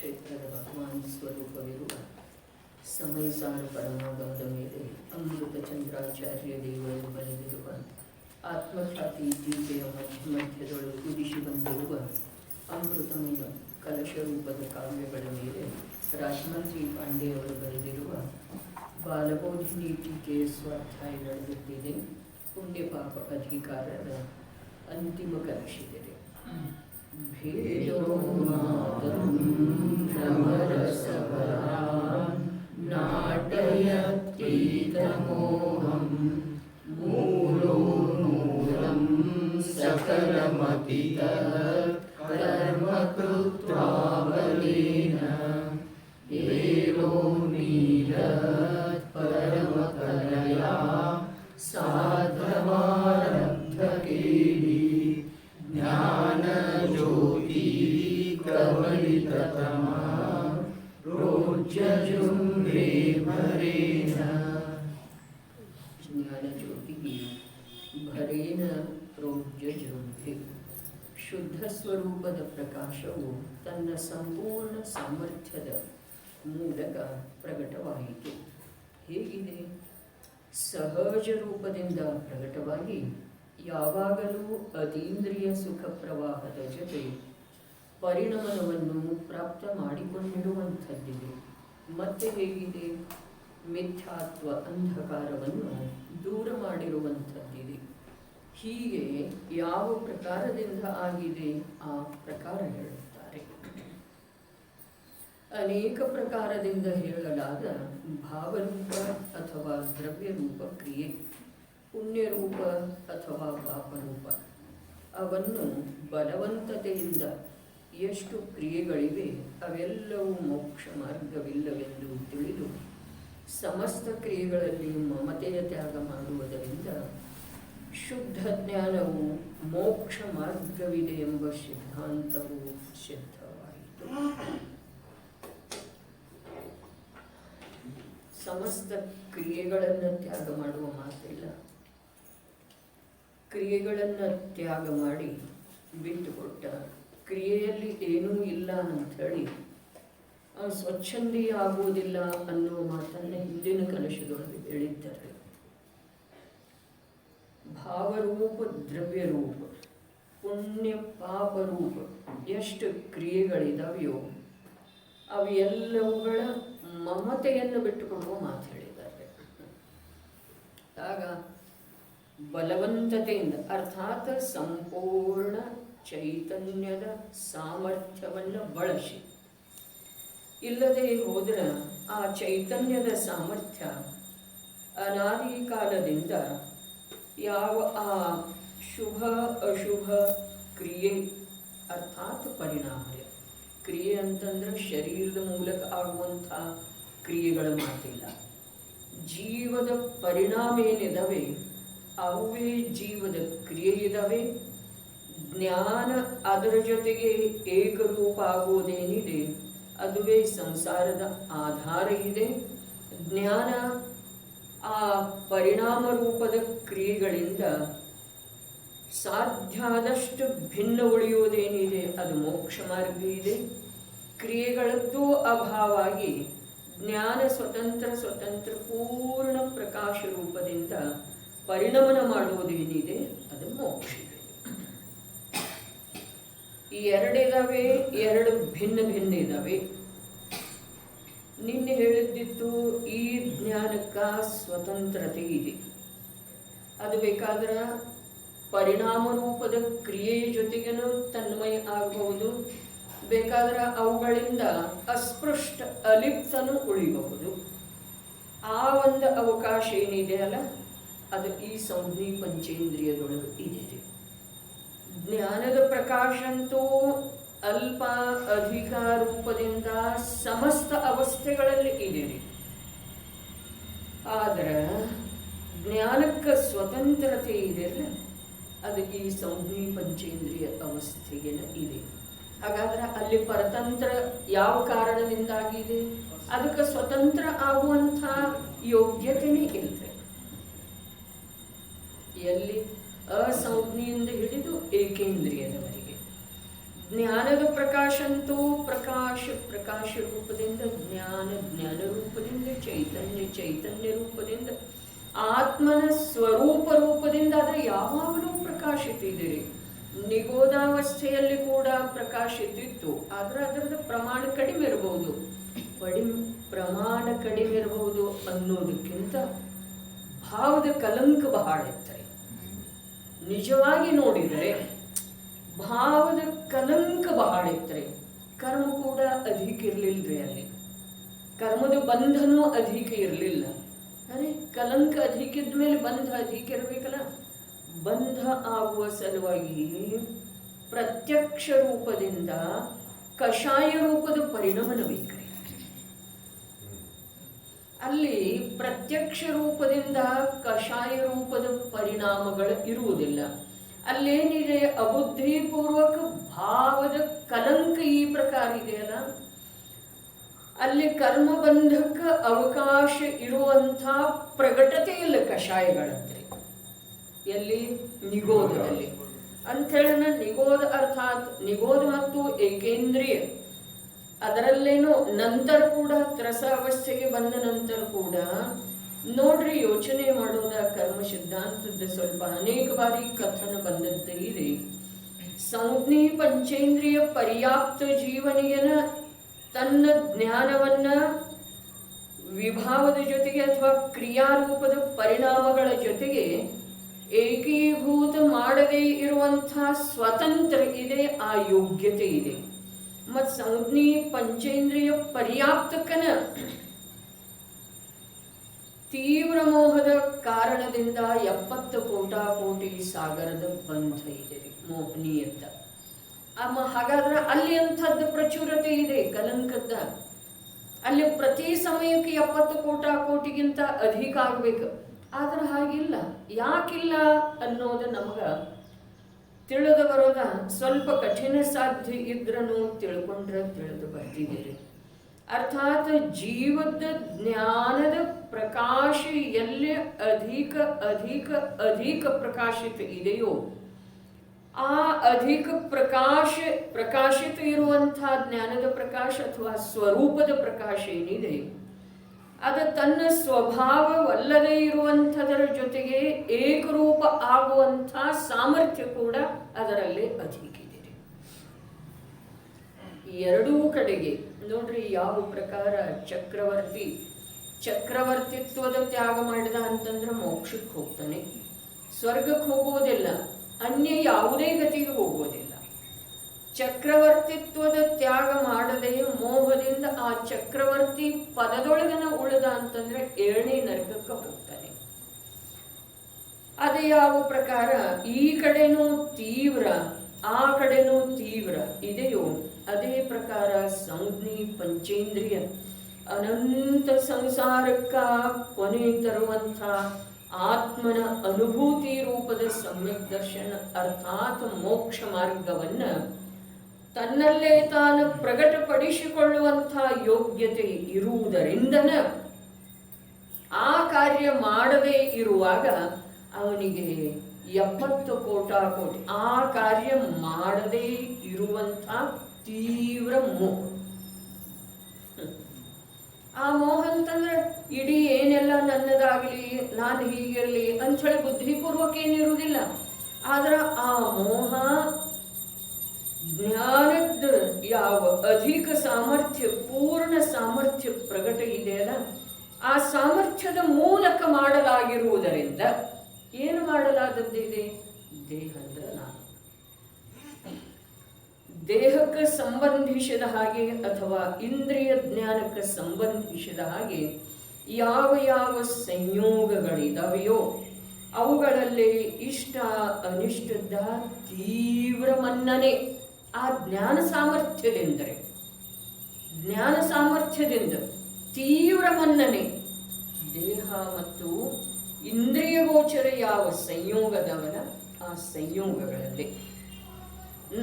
ಕ್ಷೇತ್ರದ ಭಗವಾನ್ ಸ್ವರೂಪವಿರುವ ಸಮಯಸಾರ ಪರಮಾಗಮದ ಮೇಲೆ ಅಮೃತ ಚಂದ್ರಾಚಾರ್ಯ ದೇವರು ಬರೆದಿರುವ ಆತ್ಮಖ್ಯಾತಿ ಟೀಕೆಯ ಮಧ್ಯದೊಳಗೆ ಉದಿಸಿ ಬಂದಿರುವ ಅಮೃತಮಯ ಕಲಶ ರೂಪದ ಕಾವ್ಯಗಳ ಮೇಲೆ ರಾಜಮಂತ್ರಿ ಪಾಂಡೆಯವರು ಬರೆದಿರುವ ಬಾಲಬೋಧಿನಿ ಟೀಕೆಯ ಸ್ವಾಧ್ಯಾಯ ನಡೆದಿದೆ. ಪುಣ್ಯ ಪಾಪ ಅಧಿಕಾರದ ಅಂತಿಮ ಕಲಶಿದೆ. ನಾಟಯತೀತಮೋಹಂ ಮೂಲೋ ಮೂಲಂ ಸಕಲಮಪಿತಃ ಕರ್ಮ ಕೃತ್ವಾ ಬಲೇನ ಏವೋ ನೀರತ್ ಪರಮಕಲಯಾ ಸಾಧವಾರಬ್ಧಕೇಲಿ ಜ್ಞಾನ ಜ್ಯೋತಿ ಕವಳಿತತಮ ರೋಜ್ಯಜುಂಭೆ ಭರೇಣ. ಜ್ಞಾನ ಜ್ಯೋತಿ ಭರೇಣ ರೋಜ್ಯಜುಂಭೆ. ಶುದ್ಧ ಸ್ವರೂಪದ ಪ್ರಕಾಶವು ತನ್ನ ಸಂಪೂರ್ಣ ಸಾಮರ್ಥ್ಯದ ಮೂಲಕ ಪ್ರಕಟವಾಯಿತು. ಹೇಗಿದೆ? ಸಹಜ ರೂಪದಿಂದ ಪ್ರಕಟವಾಗಿ ಯಾವಾಗಲೂ ಅತೀಂದ್ರಿಯ ಸುಖ ಪ್ರವಾಹದ ಜೊತೆ ಪರಿಣಮನವನ್ನು ಪ್ರಾಪ್ತ ಮಾಡಿಕೊಂಡಿರುವಂಥದ್ದಿದೆ. ಮತ್ತೆ ಹೇಗಿದೆ? ಮಿಥ್ಯಾತ್ವ ಅಂಧಕಾರವನ್ನು ದೂರ ಮಾಡಿರುವಂಥದ್ದಿದೆ. ಹೀಗೆ ಯಾವ ಪ್ರಕಾರದಿಂದ ಆಗಿದೆ ಆ ಪ್ರಕಾರ ಹೇಳುತ್ತಾರೆ. ಅನೇಕ ಪ್ರಕಾರದಿಂದ ಹೇಳಲಾದ ಭಾವರೂಪ ಅಥವಾ ದ್ರವ್ಯರೂಪ ಕ್ರಿಯೆ, ಪುಣ್ಯರೂಪ ಅಥವಾ ಪಾಪರೂಪ, ಅವನ್ನು ಬಲವಂತತೆಯಿಂದ ಎಷ್ಟು ಕ್ರಿಯೆಗಳಿವೆ ಅವೆಲ್ಲವೂ ಮೋಕ್ಷ ಮಾರ್ಗವಿಲ್ಲವೆಂದು ತಿಳಿದು ಸಮಸ್ತ ಕ್ರಿಯೆಗಳಲ್ಲಿ ಮಮತೆಯ ತ್ಯಾಗ ಮಾಡುವುದರಿಂದ ಶುದ್ಧ ಜ್ಞಾನವು ಮೋಕ್ಷ ಮಾರ್ಗವಿದೆ ಎಂಬ ಸಿದ್ಧಾಂತವು ಸಿದ್ಧವಾಯಿತು. ಸಮಸ್ತ ಕ್ರಿಯೆಗಳನ್ನು ತ್ಯಾಗ ಮಾಡುವ ಮಾತಿಲ್ಲ. ಕ್ರಿಯೆಗಳನ್ನು ತ್ಯಾಗ ಮಾಡಿ ಬಿಟ್ಟುಕೊಟ್ಟ, ಕ್ರಿಯೆಯಲ್ಲಿ ಏನೂ ಇಲ್ಲ ಅಂಥೇಳಿ ಸ್ವಚ್ಛಂದಿ ಆಗುವುದಿಲ್ಲ ಅನ್ನುವ ಮಾತನ್ನು ಹಿಂದಿನ ಕಲಶದೊಳಗೆ ಹೇಳಿದ್ದಾರೆ. ಭಾವರೂಪ, ದ್ರವ್ಯರೂಪ, ಪುಣ್ಯ ಪಾಪರೂಪ ಎಷ್ಟು ಕ್ರಿಯೆಗಳಿದಾವೆಯೋ ಅವೆಲ್ಲವುಗಳ ಮಮತೆಯನ್ನು ಬಿಟ್ಟುಕೊಡುವ ಮಾತು ಹೇಳಿದ್ದಾರೆ. ಆಗ ಬಲವಂತತೆಯಿಂದ ಅರ್ಥಾತ್ ಸಂಪೂರ್ಣ ಚೈತನ್ಯದ ಸಾಮರ್ಥ್ಯವನ್ನು ಬಳಸಿ, ಇಲ್ಲದೆ ಹೋದರೆ ಆ ಚೈತನ್ಯದ ಸಾಮರ್ಥ್ಯ ಅನಾದಿ ಕಾಲದಿಂದ ಯಾವ ಆ ಶುಭ ಅಶುಭ ಕ್ರಿಯೆ ಅರ್ಥಾತ್ ಪರಿಣಾಮ, ಕ್ರಿಯೆ ಅಂತಂದ್ರೆ ಶರೀರದ ಮೂಲಕ ಆಗುವಂಥ ಕ್ರಿಯೆಗಳ ಮಾತಿಲ್ಲ. ಜೀವದ ಪರಿಣಾಮ ಏನಿದಾವೆ ಅವೇ ಜೀವದ ಕ್ರಿಯೆ ಇದ್ದಾವೆ. ಜ್ಞಾನ ಅದರ ಜೊತೆಗೆ ಏಕರೂಪ ಆಗುವುದೇನಿದೆ ಅದುವೇ ಸಂಸಾರದ ಆಧಾರ ಇದೆ. ಜ್ಞಾನ ಆ ಪರಿಣಾಮ ರೂಪದ ಕ್ರಿಯೆಗಳಿಂದ ಸಾಧ್ಯ ಆದಷ್ಟು ಭಿನ್ನ ಉಳಿಯುವುದೇನಿದೆ ಅದು ಮೋಕ್ಷ ಮಾರ್ಗ ಇದೆ. ಕ್ರಿಯೆಗಳದ್ದು ಅಭಾವಾಗಿ ಜ್ಞಾನ ಸ್ವತಂತ್ರ ಪೂರ್ಣ ಪ್ರಕಾಶ ರೂಪದಿಂದ ಪರಿಣಮನ ಮಾಡುವುದೇನಿದೆ ಅದು ಮೋಕ್ಷ. ಈ ಎರಡಿದಾವೆ, ಎರಡು ಭಿನ್ನ ಇದ್ದಾವೆ. ನಿನ್ನೆ ಹೇಳಿದ್ದಿತ್ತು ಈ ಜ್ಞಾನಕ್ಕ ಸ್ವತಂತ್ರತೆ ಇದೆ. ಅದು ಬೇಕಾದ್ರೆ ಪರಿಣಾಮ ರೂಪದ ಕ್ರಿಯೆಯ ಜೊತೆಗೇನು ತನ್ಮಯ ಆಗಬಹುದು, ಬೇಕಾದ್ರೆ ಅವುಗಳಿಂದ ಅಸ್ಪೃಷ್ಟ ಅಲಿಪ್ತನೂ ಉಳಿಬಹುದು. ಆ ಒಂದು ಅವಕಾಶ ಏನಿದೆ ಅಲ್ಲ ಅದು ಈ ಸಂಜ್ಞಿ ಪಂಚೇಂದ್ರಿಯದೊಳಗೆ ಇದೆ. ಜ್ಞಾನದ ಪ್ರಕಾಶ ಅಂತೂ ಅಲ್ಪ ಅಧಿಕ ರೂಪದಿಂದ ಸಮಸ್ತ ಅವಸ್ಥೆಗಳಲ್ಲಿ ಇದೆ. ಆದರೆ ಜ್ಞಾನಕ್ಕೆ ಸ್ವತಂತ್ರತೆ ಇದೆಯಲ್ಲ ಅದು ಈ ಸಂಜ್ಞಿ ಪಂಚೇಂದ್ರಿಯ ಅವಸ್ಥೆಗೆ ಇದೆ. ಹಾಗಾದ್ರೆ ಅಲ್ಲಿ ಪರತಂತ್ರ ಯಾವ ಕಾರಣದಿಂದಾಗಿದೆ? ಅದಕ್ಕೆ ಸ್ವತಂತ್ರ ಆಗುವಂಥ ಯೋಗ್ಯತೆಯೇ ಇಲ್ಲದೆ ಎಲ್ಲಿ ಅಸಂಜ್ಞೆಯಿಂದ ಹಿಡಿದು ಏಕೇಂದ್ರಿಯದವರೆಗೆ ಜ್ಞಾನದ ಪ್ರಕಾಶಂತೂ ಪ್ರಕಾಶ ರೂಪದಿಂದ, ಜ್ಞಾನ ರೂಪದಿಂದ, ಚೈತನ್ಯ ರೂಪದಿಂದ, ಆತ್ಮನ ಸ್ವರೂಪ ರೂಪದಿಂದ. ಆದರೆ ಯಾವಾಗಲೂ ಪ್ರಕಾಶಿತಿದ್ದೀರಿ. ನಿಗೋಧಾವಸ್ಥೆಯಲ್ಲಿ ಕೂಡ ಪ್ರಕಾಶಿತಿತ್ತು, ಆದರೆ ಅದರದ ಪ್ರಮಾಣ ಕಡಿಮೆ ಇರಬಹುದು. ಪ್ರಮಾಣ ಕಡಿಮೆ ಇರಬಹುದು ಅನ್ನೋದಕ್ಕಿಂತ ಭಾವದ ಕಲಂಕ ಬಹಳ ಇರ್ತಾರೆ. ನಿಜವಾಗಿ ನೋಡಿದರೆ ಭಾವದ ಕಲಂಕ ಬಹಳ ಇರ್ತಾರೆ. ಕರ್ಮ ಕೂಡ ಅಧಿಕ ಇರಲಿಲ್ಲರಿ, ಅಲ್ಲಿ ಕರ್ಮದ ಬಂಧನೂ ಅಧಿಕ ಇರಲಿಲ್ಲ. ಅರೆ ಕಲಂಕ ಅಧಿಕ ಇದ್ದ ಮೇಲೆ ಬಂಧ ಅಧಿಕ ಇರಬೇಕಲ್ಲ. ಬಂಧ ಆಗುವ ಸಲುವಾಗಿ ಪ್ರತ್ಯಕ್ಷ ರೂಪದಿಂದ ಕಷಾಯ ರೂಪದ ಪರಿಣಮನ ಬೇಕ್ರಿ. ಅಲ್ಲಿ ಪ್ರತ್ಯಕ್ಷ ರೂಪದಿಂದ ಕಷಾಯ ರೂಪದ ಪರಿಣಾಮಗಳು ಇರುವುದಿಲ್ಲ. ಅಲ್ಲೇನಿದೆ, ಅಬುದ್ಧಿಪೂರ್ವಕ ಭಾವದ ಕಲಂಕ ಈ ಪ್ರಕಾರ ಇದೆಯಲ್ಲ, ಅಲ್ಲಿ ಕರ್ಮಬಂಧಕ್ಕೆ ಅವಕಾಶ ಇರುವಂಥ ಪ್ರಗಟತೆ ಇಲ್ಲ ಕಷಾಯಗಳಂದ್ರೆ. ಎಲ್ಲಿ? ನಿಗೋಧದಲ್ಲಿ. ಅಂಥೇಳಿ ನಿಗೋಧ ಅರ್ಥಾತ್ ನಿಗೋಧ ಮತ್ತು ಏಕೇಂದ್ರಿಯ, ಅದರಲ್ಲೇನೋ ನಂತರ ಕೂಡ ತ್ರಸ ಅವಸ್ಥೆಗೆ ಬಂದ ನಂತರ ಕೂಡ ನೋಡ್ರಿ, ಯೋಚನೆ ಮಾಡೋದ ಕರ್ಮ ಸಿದ್ಧಾಂತದ ಸ್ವಲ್ಪ ಅನೇಕ ಬಾರಿ ಕಥನ ಬಂದದ್ದು ಇದೆ. ಸಂಜ್ಞಿ ಪಂಚೇಂದ್ರಿಯ ಪರ್ಯಾಪ್ತ ಜೀವನಿಯನ ತನ್ನ ಜ್ಞಾನವನ್ನ ವಿಭಾವದ ಜೊತೆಗೆ ಅಥವಾ ಕ್ರಿಯಾರೂಪದ ಪರಿಣಾಮಗಳ ಜೊತೆಗೆ ಏಕೀಭೂತ ಮಾಡದೇ ಇರುವಂಥ ಸ್ವತಂತ್ರ ಇದೆ, ಆ ಯೋಗ್ಯತೆ ಇದೆ. ಮತ್ತು ಸಂಜ್ಞಿ ಪಂಚೇಂದ್ರಿಯ ಪರ್ಯಾಪ್ತಕನ ತೀವ್ರ ಮೋಹದ ಕಾರಣದಿಂದ 70 ಕೋಟಿ ಸಾಗರದ ಬಂಧ ಇದೆ ಮೋಹನೀಯತ. ಹಾಗಾದ್ರೆ ಅಲ್ಲಿ ಅಂಥದ್ದು ಪ್ರಚುರತೆ ಇದೆ ಕಲಂಕದ. ಅಲ್ಲಿ ಪ್ರತಿ ಸಮಯಕ್ಕೆ 70 ಕೋಟಿಗಿಂತ ಅಧಿಕ ಆಗ್ಬೇಕು. ಆದ್ರೆ ಹಾಗಿಲ್ಲ. ಯಾಕಿಲ್ಲ ಅನ್ನೋದು ನಮ್ಗೆ ತಿಳಿದು ಬರೋದ ಸ್ವಲ್ಪ ಕಠಿಣ ಸಾಧ್ಯ ಇದ್ರೂ ತಿಳ್ಕೊಂಡ್ರೆ ತಿಳಿದು ಬರ್ತಿದ್ದೀರಿ. ಅರ್ಥಾತ್ ಜೀವದ ಜ್ಞಾನದ ಪ್ರಕಾಶ ಎಲ್ಲಿ ಅಧಿಕ ಪ್ರಕಾಶಿತ ಇದೆಯೋ, ಆ ಅಧಿಕ ಪ್ರಕಾಶಿತ ಇರುವಂತಹ ಜ್ಞಾನದ ಪ್ರಕಾಶ ಅಥವಾ ಸ್ವರೂಪದ ಪ್ರಕಾಶ ಏನಿದೆ, ಅದು ತನ್ನ ಸ್ವಭಾವವಲ್ಲದೇ ಇರುವಂಥದರ ಜೊತೆಗೆ ಏಕರೂಪ ಆಗುವಂಥ ಸಾಮರ್ಥ್ಯ ಕೂಡ ಅದರಲ್ಲಿ ಅಧಿಕ ಇದೆ. ಎರಡೂ ಕಡೆಗೆ ನೋಡ್ರಿ, ಯಾವ ಪ್ರಕಾರ ಚಕ್ರವರ್ತಿತ್ವದ ತ್ಯಾಗ ಮಾಡಿದ ಅಂತಂದ್ರೆ ಮೋಕ್ಷಕ್ಕೆ ಹೋಗ್ತಾನೆ, ಸ್ವರ್ಗಕ್ಕೆ ಹೋಗೋದಿಲ್ಲ, ಅನ್ಯ ಯಾವುದೇ ಗತಿಗೆ ಹೋಗೋದಿಲ್ಲ. ಚಕ್ರವರ್ತಿತ್ವದ ತ್ಯಾಗ ಮಾಡದೆ ಮೋಹದಿಂದ ಆ ಚಕ್ರವರ್ತಿ ಪದದೊಳಗನ ಉಳಿದ ಅಂತಂದ್ರೆ 7ನೇ ನರಕಕ್ಕೆ ಹೋಗ್ತಾನೆ. ಅದೇ ಯಾವ ಪ್ರಕಾರ ಈ ಕಡೆನೂ ತೀವ್ರ ಆ ಕಡೆನೂ ತೀವ್ರ ಇದೆಯೋ, ಅದೇ ಪ್ರಕಾರ ಸಂಜ್ಞಿ ಪಂಚೇಂದ್ರಿಯ ಅನಂತ ಸಂಸಾರಕ್ಕ ಕೊನೆ ತರುವಂಥ ಆತ್ಮನ ಅನುಭೂತಿ ರೂಪದ ಸಮ್ಯಕ್ ದರ್ಶನ ಅರ್ಥಾತ್ ಮೋಕ್ಷ ಮಾರ್ಗವನ್ನ ತನ್ನಲ್ಲೇ ತಾನು ಪ್ರಕಟಪಡಿಸಿಕೊಳ್ಳುವಂಥ ಯೋಗ್ಯತೆ ಇರುವುದರಿಂದನ ಆ ಕಾರ್ಯ ಮಾಡದೇ ಇರುವಾಗ ಅವನಿಗೆ 70 ಕೋಟಿ ಆ ಕಾರ್ಯ ಮಾಡದೇ ಇರುವಂಥ ತೀವ್ರ ಮೋಹ. ಆ ಮೋಹ ಅಂತಂದ್ರೆ ಇಡೀ ಏನೆಲ್ಲ ನನ್ನದಾಗಲಿ, ನಾನು ಹೀಗಿರಲಿ ಅಂಥೇಳಿ ಬುದ್ಧಿಪೂರ್ವಕ ಏನಿರುವುದಿಲ್ಲ. ಆದ್ರೆ ಆ ಮೋಹ ಜ್ಞಾನದ ಯಾವ ಅಧಿಕ ಸಾಮರ್ಥ್ಯ, ಪೂರ್ಣ ಸಾಮರ್ಥ್ಯ ಪ್ರಕಟ ಇದೆಯಲ್ಲ, ಆ ಸಾಮರ್ಥ್ಯದ ಮೂಲಕ ಮಾಡಲಾಗಿರುವುದರಿಂದ ಏನು ಮಾಡಲಾದದ್ದಿದೆ? ದೇಹ ಅಂದ್ರೆ ನಾನು. ದೇಹಕ್ಕೆ ಸಂಬಂಧಿಸಿದ ಹಾಗೆ ಅಥವಾ ಇಂದ್ರಿಯ ಜ್ಞಾನಕ್ಕೆ ಸಂಬಂಧಿಸಿದ ಹಾಗೆ ಯಾವ ಯಾವ ಸಂಯೋಗಗಳಿದಾವೆಯೋ ಅವುಗಳಲ್ಲಿ ಇಷ್ಟ ಅನಿಷ್ಟದ ತೀವ್ರ ಮನ್ನಣೆ ಆ ಜ್ಞಾನ ಸಾಮರ್ಥ್ಯದಿಂದ ತೀವ್ರ ಮನ್ನಣೆ. ದೇಹ ಮತ್ತು ಇಂದ್ರಿಯ ಗೋಚರ ಯಾವ ಸಂಯೋಗದವನ ಆ ಸಂಯೋಗಗಳಲ್ಲಿ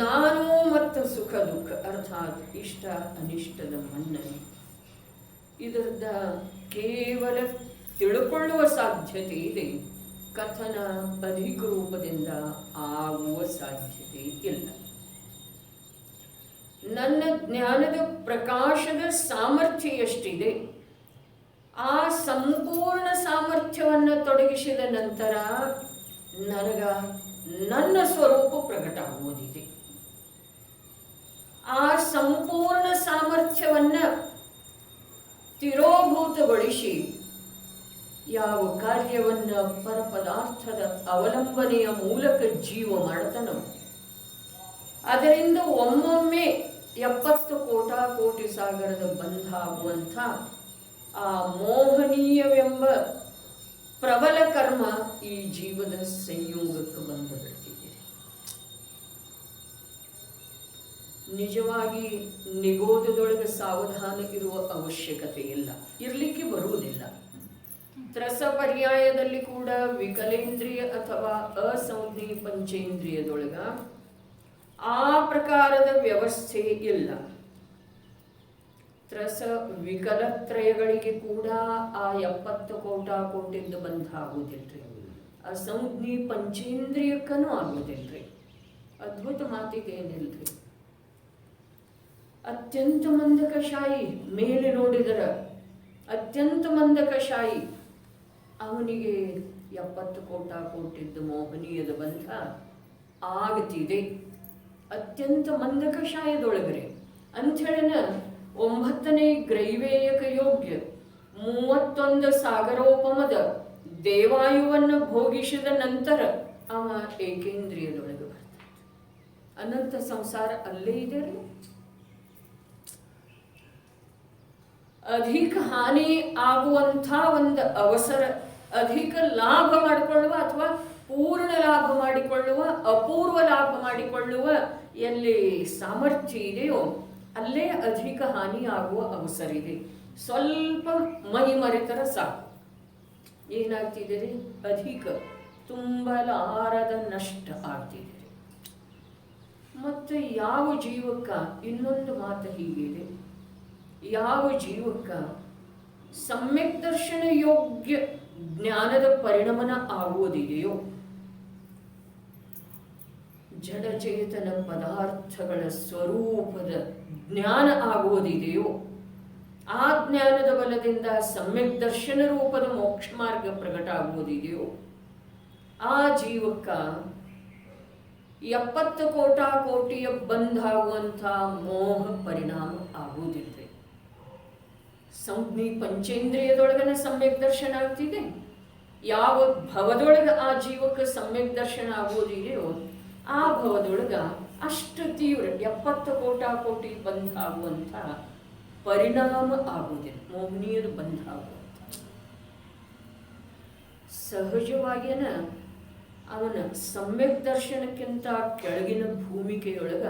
ನಾನು ಮತ್ತು ಸುಖ ದುಃಖ ಅರ್ಥಾತ್ ಇಷ್ಟ ಅನಿಷ್ಟದ ಮನ್ನಣೆ, ಇದರದ ಕೇವಲ ತಿಳ್ಕೊಳ್ಳುವ ಸಾಧ್ಯತೆ ಇದೆ, ಕಥನ ಅಧಿಕ ರೂಪದಿಂದ ಆಗುವ ಸಾಧ್ಯತೆ ಇಲ್ಲ. ನನ್ನ ಜ್ಞಾನದ ಪ್ರಕಾಶದ ಸಾಮರ್ಥ್ಯ ಎಷ್ಟಿದೆ, ಆ ಸಂಪೂರ್ಣ ಸಾಮರ್ಥ್ಯವನ್ನು ತೊಡಗಿಸಿದ ನಂತರ ನನಗ ನನ್ನ ಸ್ವರೂಪ ಪ್ರಕಟ ಆಗುವುದಿದೆ. ಆ ಸಂಪೂರ್ಣ ಸಾಮರ್ಥ್ಯವನ್ನು ತಿರೋಭೂತಗೊಳಿಸಿ ಯಾವ ಕಾರ್ಯವನ್ನು ಪರಪದಾರ್ಥದ ಅವಲಂಬನೆಯ ಮೂಲಕ ಜೀವ ಮಾಡ್ತಾನೋ ಅದರಿಂದ ಒಮ್ಮೊಮ್ಮೆ 70 ಕೋಟಿ ಸಾಗರದ ಬಂಧ ಆಗುವಂಥ ಆ ಮೋಹನೀಯವೆಂಬ ಪ್ರಬಲ ಕರ್ಮ ಈ ಜೀವದ ಸಂಯೋಗಕ್ಕೆ ಬಂದು ಬಿಡ್ತಿದೆ. ನಿಜವಾಗಿ ನಿಗೋಧದೊಳಗೆ ಸಾವಧಾನ ಇರುವ ಅವಶ್ಯಕತೆ ಇಲ್ಲ, ಇರಲಿಕ್ಕೆ ಬರುವುದಿಲ್ಲ. ತ್ರಸ ಪರ್ಯಾಯದಲ್ಲಿ ಕೂಡ ವಿಕಲೇಂದ್ರಿಯ ಅಥವಾ ಅಸಂಜ್ಞಿ ಪಂಚೇಂದ್ರಿಯದೊಳಗ ಆ ಪ್ರಕಾರದ ವ್ಯವಸ್ಥೆ ಇಲ್ಲ. ತ್ರಸ ವಿಕಲತ್ರಯಗಳಿಗೆ ಕೂಡ ಆ 70 ಕೋಟಿದ್ದು ಬಂಧ ಆಗುವುದಿಲ್ರಿ. ಅಸಂಜ್ಞಿ ಪಂಚೇಂದ್ರಿಯಕ್ಕೂ ಆಗುವುದಿಲ್ರಿ. ಅದ್ಭುತ ಮಾತಿಗೆ ಏನಿಲ್ರಿ. ಅತ್ಯಂತ ಮಂದಕಶಾಯಿ, ಮೇಲೆ ನೋಡಿದರ ಅತ್ಯಂತ ಮಂದಕಶಾಯಿ, ಅವನಿಗೆ 70 ಕೋಟಿದ್ದು ಮೋಹನೀಯದ ಬಂಧ ಆಗ್ತಿದೆ. ಅತ್ಯಂತ ಮಂದಕಶಾಯದೊಳಗರೆ ಅಂಥೇಳಿನ 9ನೇ ಗ್ರೈವೇಯಕ ಯೋಗ್ಯ 31 ಸಾಗರೋಪಮದ ದೇವಾಯುವನ್ನು ಭೋಗಿಸಿದ ನಂತರ ಅವ ಏಕೇಂದ್ರಿಯದೊಳಗೆ ಬರ್ತಾನೆ. ಅನಂತ ಸಂಸಾರ ಅಲ್ಲೇ ಇದೆ ರೀ. ಅಧಿಕ ಹಾನಿ ಆಗುವಂಥ ಒಂದು ಅವಸರ, ಅಧಿಕ ಲಾಭ ಮಾಡಿಕೊಳ್ಳುವ ಅಥವಾ ಪೂರ್ಣ ಲಾಭ ಮಾಡಿಕೊಳ್ಳುವ, ಅಪೂರ್ವ ಲಾಭ ಮಾಡಿಕೊಳ್ಳುವ ಎಲ್ಲಿ ಸಾಮರ್ಥ್ಯ ಇದೆಯೋ ಅಲ್ಲೇ ಅಧಿಕ ಹಾನಿ ಆಗುವ ಅವಸರ ಇದೆ. ಸ್ವಲ್ಪ ಮೈ ಮರೆತರ ಸಾಕು, ಏನಾಗ್ತಿದೆ ರೀ, ಅಧಿಕ ತುಂಬಲಾರದ ನಷ್ಟ ಆಗ್ತಿದೆ. ಮತ್ತು ಯಾವ ಜೀವಕ್ಕ, ಇನ್ನೊಂದು ಮಾತು ಹೀಗಿದೆ, ಯಾವ ಜೀವಕ್ಕ ಸಮ್ಯಕ್ ದರ್ಶನ ಯೋಗ್ಯ ಜ್ಞಾನದ ಪರಿಣಮನ ಆಗುವುದಿದೆಯೋ, ಜಡಚೇತನ ಪದಾರ್ಥಗಳ ಸ್ವರೂಪದ ಜ್ಞಾನ ಆಗುವುದಿದೆಯೋ, ಆ ಜ್ಞಾನದ ಬಲದಿಂದ ಸಮ್ಯಕ್ ದರ್ಶನ ರೂಪದ ಮೋಕ್ಷ ಮಾರ್ಗ ಪ್ರಕಟ ಆಗುವುದಿದೆಯೋ, ಆ ಜೀವಕ್ಕ 70 ಕೋಟಿಯ ಬಂಧಾಗುವಂಥ ಮೋಹ ಪರಿಣಾಮ ಆಗುವುದಿಲ್ಲ. ಸಂಜ್ಞಿ ಪಂಚೇಂದ್ರಿಯದೊಳಗನ ಸಮ್ಯಕ್ ದರ್ಶನ ಆಗ್ತಿದೆ. ಯಾವ ಭವದೊಳಗೆ ಆ ಜೀವಕ್ಕೆ ಸಮ್ಯಕ್ ದರ್ಶನ ಆಗುವುದಿದೆಯೋ ಆ ಭವದೊಳಗ ಅಷ್ಟು ತೀವ್ರ 70 ಕೋಟಿ ಬಂಧ ಆಗುವಂಥ ಪರಿಣಾಮ ಆಗುವುದಿಲ್ಲ, ಮೋಹನೀಯದ ಬಂಧ ಆಗುವಂಥ. ಸಹಜವಾಗಿಯನ ಅವನ ಸಮ್ಯಕ್ ದರ್ಶನಕ್ಕಿಂತ ಕೆಳಗಿನ ಭೂಮಿಕೆಯೊಳಗ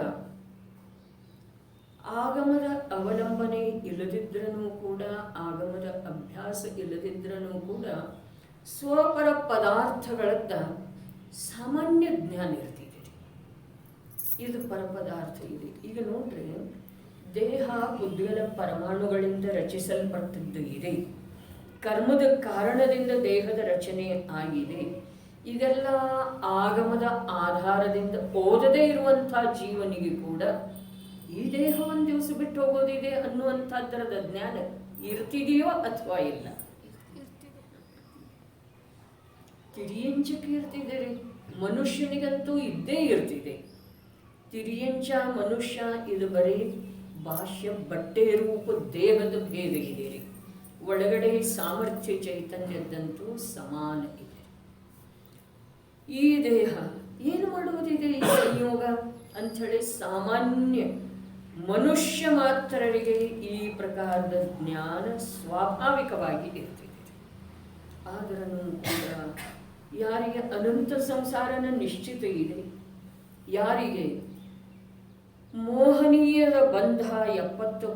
ಆಗಮದ ಅವಲಂಬನೆ ಇಲ್ಲದಿದ್ರೂ ಕೂಡ, ಆಗಮದ ಅಭ್ಯಾಸ ಇಲ್ಲದಿದ್ರೂ ಕೂಡ ಸ್ವಪರ ಪದಾರ್ಥಗಳತ್ತ ಸಾಮಾನ್ಯ ಜ್ಞಾನ ಇರ್ತಿದೆ. ಇದು ಪರಪದಾರ್ಥ ಇದೆ. ಈಗ ನೋಡ್ರಿ, ದೇಹ ಬುದ್ಧಿಗಳ ಪರಮಾಣುಗಳಿಂದ ರಚಿಸಲ್ಪಟ್ಟದ್ದು ಇದೆ. ಕರ್ಮದ ಕಾರಣದಿಂದ ದೇಹದ ರಚನೆ ಆಗಿದೆ. ಇದೆಲ್ಲ ಆಗಮದ ಆಧಾರದಿಂದ ಓದದೇ ಇರುವಂಥ ಜೀವನಿಗೆ ಕೂಡ ಈ ದೇಹ ಒಂದು ದಿವಸ ಬಿಟ್ಟು ಹೋಗೋದಿದೆ ಅನ್ನುವಂಥದ್ದರದ ಜ್ಞಾನ ಇರ್ತಿದೆಯೋ ಅಥವಾ ಇಲ್ಲ? ತಿರಿಯಂಚಕ್ಕೆ ಇರ್ತಿದೆ ರೀ. ಮನುಷ್ಯನಿಗಂತೂ ಇದ್ದೇ ಇರ್ತಿದೆ. ತಿರಿಯಂಚ ಮನುಷ್ಯ ಇದು ಬರೀ ಭಾಷ್ಯ ಬಟ್ಟೆ ರೂಪ ದೇಹದ ಭೇದ ಇದೆ ರೀ. ಒಳಗಡೆ ಸಾಮರ್ಥ್ಯ ಚೈತನ್ಯದಂತೂ ಸಮಾನ ಇದೆ. ಈ ದೇಹ ಏನು ಮಾಡುವುದಿದೆ ಈ ಸಂಯೋಗ ಅಂಥೇಳಿ ಸಾಮಾನ್ಯ ಮನುಷ್ಯ ಮಾತ್ರರಿಗೆ ಈ ಪ್ರಕಾರದ ಜ್ಞಾನ ಸ್ವಾಭಾವಿಕವಾಗಿ ಇರ್ತಿದೆ. ಆದರೂ ಕೂಡ ಯಾರಿಗೆ ಅನಂತ ಸಂಸಾರನ ನಿಶ್ಚಿತ ಇದೆ, ಯಾರಿಗೆ ಮೋಹನೀಯದ ಬಂಧ 70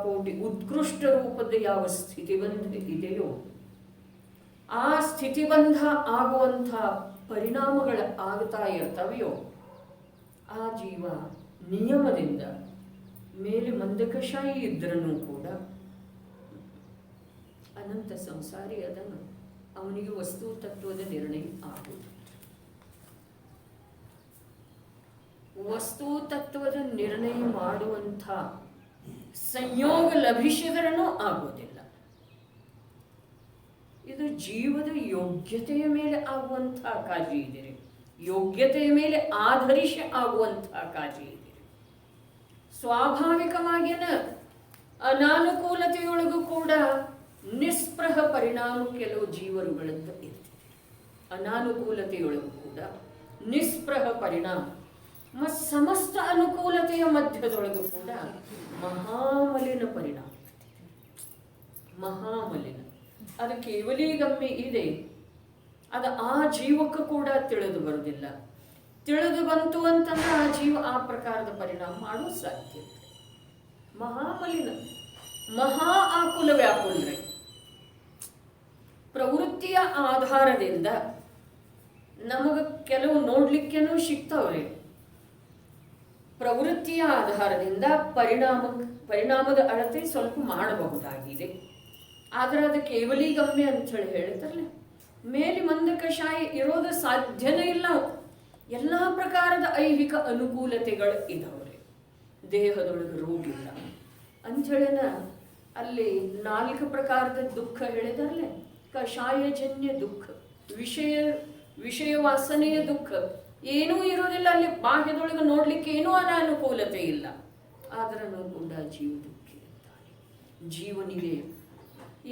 ಕೋಟಿ ಉತ್ಕೃಷ್ಟ ರೂಪದ ಯಾವ ಸ್ಥಿತಿಬಂಧ ಇದೆಯೋ, ಆ ಸ್ಥಿತಿಬಂಧ ಆಗುವಂಥ ಪರಿಣಾಮಗಳು ಆಗ್ತಾ ಇರ್ತವೆಯೋ, ಆ ಜೀವ ನಿಯಮದಿಂದ ಮೇಲೆ ಮಂದಕಶಾಹಿ ಇದ್ರೂ ಕೂಡ ಅನಂತ ಸಂಸಾರಿ ಅದನ್ನು ಅವನಿಗೆ ವಸ್ತು ತತ್ವದ ನಿರ್ಣಯ ಆಗುವುದು. ವಸ್ತು ತತ್ವದ ನಿರ್ಣಯ ಮಾಡುವಂಥ ಸಂಯೋಗ ಲಭಿಸಿದ್ರೂ ಆಗೋದಿಲ್ಲ. ಇದು ಜೀವದ ಯೋಗ್ಯತೆಯ ಮೇಲೆ ಆಗುವಂಥ ಕಾಳಜಿ ಇದೆ, ಯೋಗ್ಯತೆಯ ಮೇಲೆ ಆಧರಿಸಿ ಆಗುವಂಥ ಕಾಳಜಿ ಇದೆ. ಸ್ವಾಭಾವಿಕವಾಗಿನ ಅನಾನುಕೂಲತೆಯೊಳಗೂ ಕೂಡ ನಿಸ್ಪೃಹ ಪರಿಣಾಮ ಕೆಲವು ಜೀವರುಗಳಂತ ಇರ್ತದೆ. ಅನಾನುಕೂಲತೆಯೊಳಗೂ ಕೂಡ ನಿಸ್ಪೃಹ ಪರಿಣಾಮ ಮತ್ತು ಸಮಸ್ತ ಅನುಕೂಲತೆಯ ಮಧ್ಯದೊಳಗೂ ಕೂಡ ಮಹಾಮಲಿನ ಪರಿಣಾಮ ಇರ್ತದೆ. ಮಹಾಮಲಿನ ಅದು ಕೇವಲಿಗಮ್ಮೆ ಇದೆ, ಅದು ಆ ಜೀವಕ್ಕೂ ಕೂಡ ತಿಳಿದು ಬರುವುದಿಲ್ಲ. ತಿಳಿದು ಬಂತು ಅಂತಂದ್ರೆ ಆ ಜೀವ ಆ ಪ್ರಕಾರದ ಪರಿಣಾಮ ಮಾಡೋ ಸಾಧ್ಯ. ಮಹಾಮಲಿನ, ಮಹಾ ಆಕುಲ ವ್ಯಾಕುಲ್ರೆ ಪ್ರವೃತ್ತಿಯ ಆಧಾರದಿಂದ ನಮಗೆ ಕೆಲವು ನೋಡ್ಲಿಕ್ಕೇನೂ ಸಿಗ್ತಾವ್ರಿ. ಪ್ರವೃತ್ತಿಯ ಆಧಾರದಿಂದ ಪರಿಣಾಮದ ಅಳತೆ ಸ್ವಲ್ಪ ಮಾಡಬಹುದಾಗಿದೆ. ಆದರೆ ಅದು ಕೇವಲಿಗಮ್ಯ ಅಂಥೇಳಿ ಹೇಳ್ತಾರಲ್ಲ, ಮೇಲೆ ಮಂದ ಕಷಾಯ ಇರೋದು ಸಾಧ್ಯನೇ ಇಲ್ಲ. ಎಲ್ಲ ಪ್ರಕಾರದ ಐಹಿಕ ಅನುಕೂಲತೆಗಳು ಇದಾವ್ರಿ, ದೇಹದೊಳಗೆ ರೋಗಿಲ್ಲ ಅಂಥೇಳಿನ ಅಲ್ಲಿ 4 ಪ್ರಕಾರದ ದುಃಖ ಹೇಳಿದಾರಲ್ಲ. ಕಷಾಯಜನ್ಯ ದುಃಖ, ವಿಷಯ ವಾಸನೆಯ ದುಃಖ, ಏನೂ ಇರೋದಿಲ್ಲ ಅಲ್ಲಿ. ಬಾಹ್ಯದೊಳಗೆ ನೋಡ್ಲಿಕ್ಕೆ ಏನೂ ಅನಾನುಕೂಲತೆ ಇಲ್ಲ, ಆದ್ರೂ ಕೂಡ ಜೀವ ದುಃಖಿ ಇರ್ತಾನೆ. ಜೀವನಿಗೆ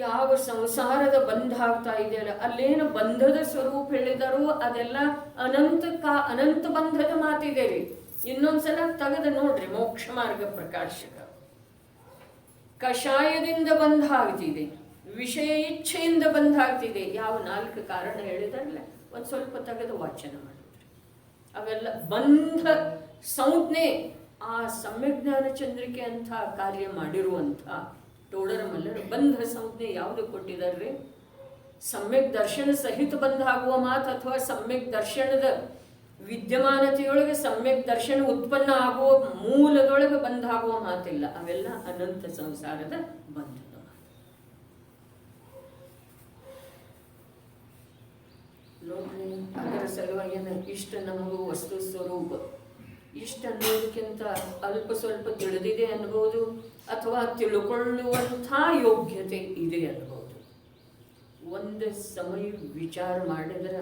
ಯಾವ ಸಂಸಾರದ ಬಂಧ ಆಗ್ತಾ ಇದೆಯಲ್ಲ, ಅಲ್ಲೇನು ಬಂಧದ ಸ್ವರೂಪ ಹೇಳಿದಾರೋ ಅದೆಲ್ಲ ಅನಂತ ಬಂಧದ ಮಾತಿದೆ ರೀ. ಇನ್ನೊಂದ್ಸಲ ತೆಗೆದು ನೋಡ್ರಿ ಮೋಕ್ಷ ಮಾರ್ಗ ಪ್ರಕಾಶಕ. ಕಷಾಯದಿಂದ ಬಂಧ ಆಗ್ತಿದೆ, ವಿಷಯ ಇಚ್ಛೆಯಿಂದ ಬಂಧ ಆಗ್ತಿದೆ. ಯಾವ 4 ಕಾರಣ ಹೇಳಿದಾರಲ್ಲ, ಒಂದು ಸ್ವಲ್ಪ ತೆಗೆದು ವಾಚನ ಮಾಡಿದ್ರಿ. ಅವೆಲ್ಲ ಬಂಧ ಸಂಜ್ಞೆ ಆ ಸಮ್ಯಜ್ಞಾನ ಚಂದ್ರಿಕೆ ಅಂತ ಕಾರ್ಯ ಮಾಡಿರುವಂಥ ಟೋಡರ ಮಲ್ಲರು ಬಂಧ ಸಂಜ್ಞೆ ಯಾವುದು ಕೊಟ್ಟಿದ್ದಾರೆ? ಸಮ್ಯಕ್ ದರ್ಶನ ಸಹಿತ ಬಂಧ ಆಗುವ ಮಾತು ಅಥವಾ ಸಮ್ಯಕ್ ದರ್ಶನದ ವಿದ್ಯಮಾನತೆಯೊಳಗೆ ಸಮ್ಯಕ್ ದರ್ಶನ ಉತ್ಪನ್ನ ಆಗುವ ಮೂಲದೊಳಗೆ ಬಂಧ ಆಗುವ ಮಾತಿಲ್ಲ. ಅವೆಲ್ಲ ಅನಂತ ಸಂಸಾರದ ಬಂಧದ ಮಾತು. ನೋಡ್ರಿ, ಅದರ ಸಲುವಾಗಿ ಇಷ್ಟ ನಮಗೂ ವಸ್ತು ಸ್ವರೂಪ ಇಷ್ಟ ಅನ್ನೋದಕ್ಕಿಂತ ಅಲ್ಪ ಸ್ವಲ್ಪ ತಿಳಿದಿದೆ ಅನ್ಬೋದು, ಅಥವಾ ತಿಳ್ಕೊಳ್ಳುವಂಥ ಯೋಗ್ಯತೆ ಇದೆ ಅನ್ಬೋದು. ಒಂದು ಸಮಯ ವಿಚಾರ ಮಾಡಿದ್ರೆ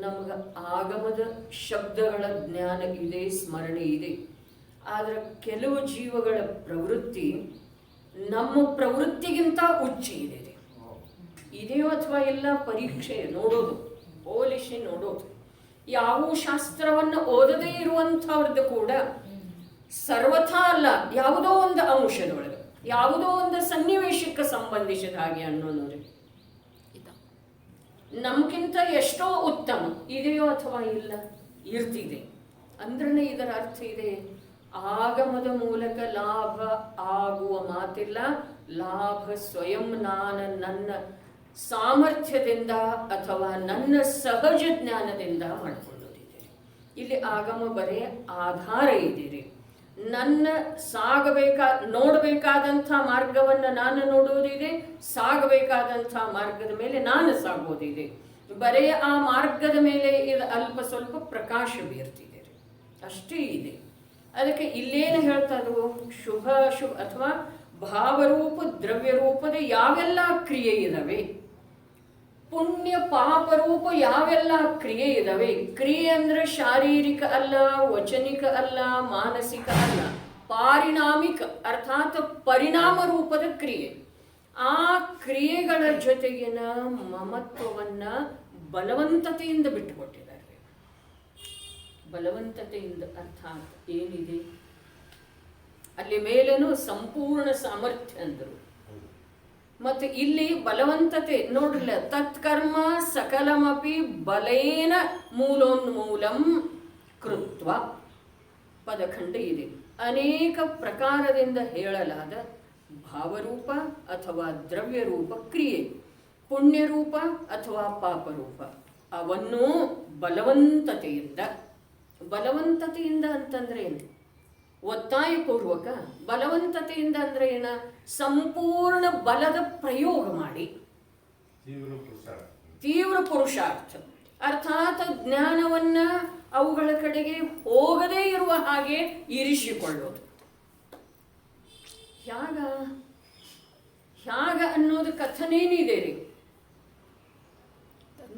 ನಮಗೆ ಆಗಮದ ಶಬ್ದಗಳ ಜ್ಞಾನ ಇದೆ, ಸ್ಮರಣೆ ಇದೆ. ಆದರೆ ಕೆಲವು ಜೀವಗಳ ಪ್ರವೃತ್ತಿ ನಮ್ಮ ಪ್ರವೃತ್ತಿಗಿಂತ ಉಚ್ಚಿ ಇದೆ. ಇದೆಯೋ ಅಥವಾ ಎಲ್ಲ ಪರೀಕ್ಷೆ ನೋಡೋದು, ಹೋಲಿಸಿ ನೋಡೋದು. ಯಾವ ಶಾಸ್ತ್ರವನ್ನು ಓದದೇ ಇರುವಂಥವ್ರದ್ದು ಕೂಡ ಸರ್ವಥಾ ಅಲ್ಲ, ಯಾವುದೋ ಒಂದು ಅಂಶದೊಳಗೆ ಯಾವುದೋ ಒಂದು ಸನ್ನಿವೇಶಕ್ಕೆ ಸಂಬಂಧಿಸಿದ ಹಾಗೆ ಅನ್ನೋದು ನಮ್ಗಿಂತ ಎಷ್ಟೋ ಉತ್ತಮ ಇದೆಯೋ ಅಥವಾ ಇಲ್ಲ ಇರ್ತಿದೆ ಅಂದ್ರೆ ಇದರ ಅರ್ಥ ಇದೆ, ಆಗಮದ ಮೂಲಕ ಲಾಭ ಆಗುವ ಮಾತಿಲ್ಲ. ಲಾಭ ಸ್ವಯಂ ನನ್ನ ಸಾಮರ್ಥ್ಯದಿಂದ ಅಥವಾ ನನ್ನ ಸಹಜ ಜ್ಞಾನದಿಂದ ಮಾಡಿಕೊಳ್ಳೋದಿದೆ. ಇಲ್ಲಿ ಆಗಮ ಬರೇ ಆಧಾರ ಇದೆ. ನನ್ನ ನೋಡಬೇಕಾದಂಥ ಮಾರ್ಗವನ್ನು ನಾನು ನೋಡೋದಿದೆ, ಸಾಗಬೇಕಾದಂಥ ಮಾರ್ಗದ ಮೇಲೆ ನಾನು ಸಾಗೋದಿದೆ. ಬರೇ ಆ ಮಾರ್ಗದ ಮೇಲೆ ಇದು ಅಲ್ಪ ಸ್ವಲ್ಪ ಪ್ರಕಾಶ ಬೀರ್ತಿದೆ, ಅಷ್ಟೇ ಇದೆ. ಅದಕ್ಕೆ ಇಲ್ಲೇನು ಹೇಳ್ತಾ ಇದ್ರು, ಶುಭ ಅಥವಾ ಭಾವರೂಪ ದ್ರವ್ಯರೂಪದ ಯಾವೆಲ್ಲ ಕ್ರಿಯೆ ಇದಾವೆ, ಪುಣ್ಯ ಪಾಪರೂಪ ಯಾವೆಲ್ಲ ಕ್ರಿಯೆ ಇದಾವೆ. ಕ್ರಿಯೆ ಅಂದ್ರೆ ಶಾರೀರಿಕ ಅಲ್ಲ, ವಚನಿಕ ಅಲ್ಲ, ಮಾನಸಿಕ ಅಲ್ಲ, ಪಾರಿಣಾಮಿಕ ಅರ್ಥಾತ್ ಪರಿಣಾಮ ರೂಪದ ಕ್ರಿಯೆ. ಆ ಕ್ರಿಯೆಗಳ ಜೊತೆಗಿನ ಮಮತ್ವವನ್ನ ಬಲವಂತತೆಯಿಂದ ಬಿಟ್ಟುಕೊಟ್ಟಿದ್ದಾರೆ. ಬಲವಂತತೆಯಿಂದ ಅರ್ಥಾತ್ ಏನಿದೆ ಅಲ್ಲಿ ಮೇಲೇನು ಸಂಪೂರ್ಣ ಸಾಮರ್ಥ್ಯ ಅಂದರು. ಮತ್ತು ಇಲ್ಲಿ ಬಲವಂತತೆ ನೋಡ್ರಲ್ಲ, ತತ್ಕರ್ಮ ಸಕಲಮಪಿ ಬಲೇನ ಮೂಲೋನ್ಮೂಲಂ ಕೃತ್ವ ಪದಖಂಡ ಇದೆ. ಅನೇಕ ಪ್ರಕಾರದಿಂದ ಹೇಳಲಾದ ಭಾವರೂಪ ಅಥವಾ ದ್ರವ್ಯರೂಪ ಕ್ರಿಯೆ, ಪುಣ್ಯರೂಪ ಅಥವಾ ಪಾಪರೂಪ, ಅವನ್ನು ಬಲವಂತತೆಯಿಂದ ಅಂತಂದ್ರೆ ಏನು? ಒತ್ತಾಯಪೂರ್ವಕ. ಬಲವಂತತೆಯಿಂದ ಅಂದ್ರೆ ಏನ? ಸಂಪೂರ್ಣ ಬಲದ ಪ್ರಯೋಗ ಮಾಡಿ, ತೀವ್ರ ಪುರುಷಾರ್ಥ ಅರ್ಥಾತ್ ಜ್ಞಾನವನ್ನ ಅವುಗಳ ಕಡೆಗೆ ಹೋಗದೇ ಇರುವ ಹಾಗೆ ಇರಿಸಿಕೊಳ್ಳೋದು. ಹ್ಯಾಗ ಅನ್ನೋದು ಕಥನೇನಿದೆ ರೀ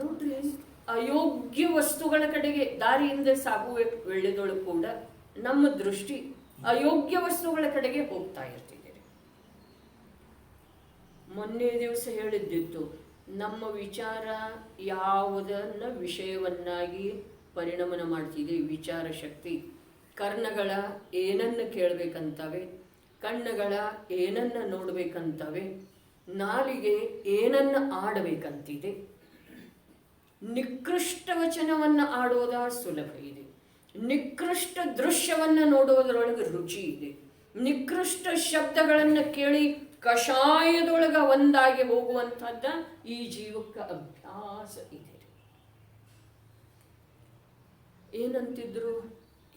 ನೋಡ್ರಿ. ಅಯೋಗ್ಯ ವಸ್ತುಗಳ ಕಡೆಗೆ ದಾರಿಯಿಂದ ಸಾಗುವ ವೇಳೆದೊಳಗೆ ಕೂಡ ನಮ್ಮ ದೃಷ್ಟಿ ಅಯೋಗ್ಯ ವಸ್ತುಗಳ ಕಡೆಗೆ ಹೋಗ್ತಾ ಇರ್ತಿದೆ. ಮೊನ್ನೆ ದಿವಸ ಹೇಳಿದ್ದಿತ್ತು, ನಮ್ಮ ವಿಚಾರ ಯಾವುದನ್ನ ವಿಷಯವನ್ನಾಗಿ ಪರಿಣಮನ ಮಾಡ್ತಿದೆ. ವಿಚಾರ ಶಕ್ತಿ ಕರ್ಣಗಳ ಏನನ್ನ ಕೇಳಬೇಕಂತವೆ, ಕಣ್ಣುಗಳ ಏನನ್ನ ನೋಡ್ಬೇಕಂತವೆ, ನಾಲಿಗೆ ಏನನ್ನ ಆಡಬೇಕಂತಿದೆ. ನಿಕೃಷ್ಟ ವಚನವನ್ನ ಆಡೋದ ಸುಲಭ ಇದೆ, ನಿಕೃಷ್ಟ ದೃಶ್ಯವನ್ನ ನೋಡೋದ್ರೊಳಗೆ ರುಚಿ ಇದೆ, ನಿಕೃಷ್ಟ ಶಬ್ದಗಳನ್ನ ಕೇಳಿ ಕಷಾಯದೊಳಗ ಒಂದಾಗಿ ಹೋಗುವಂಥದ್ದ ಈ ಜೀವಕ್ಕೆ ಅಭ್ಯಾಸ ಇದೆ. ಏನಂತಿದ್ರು,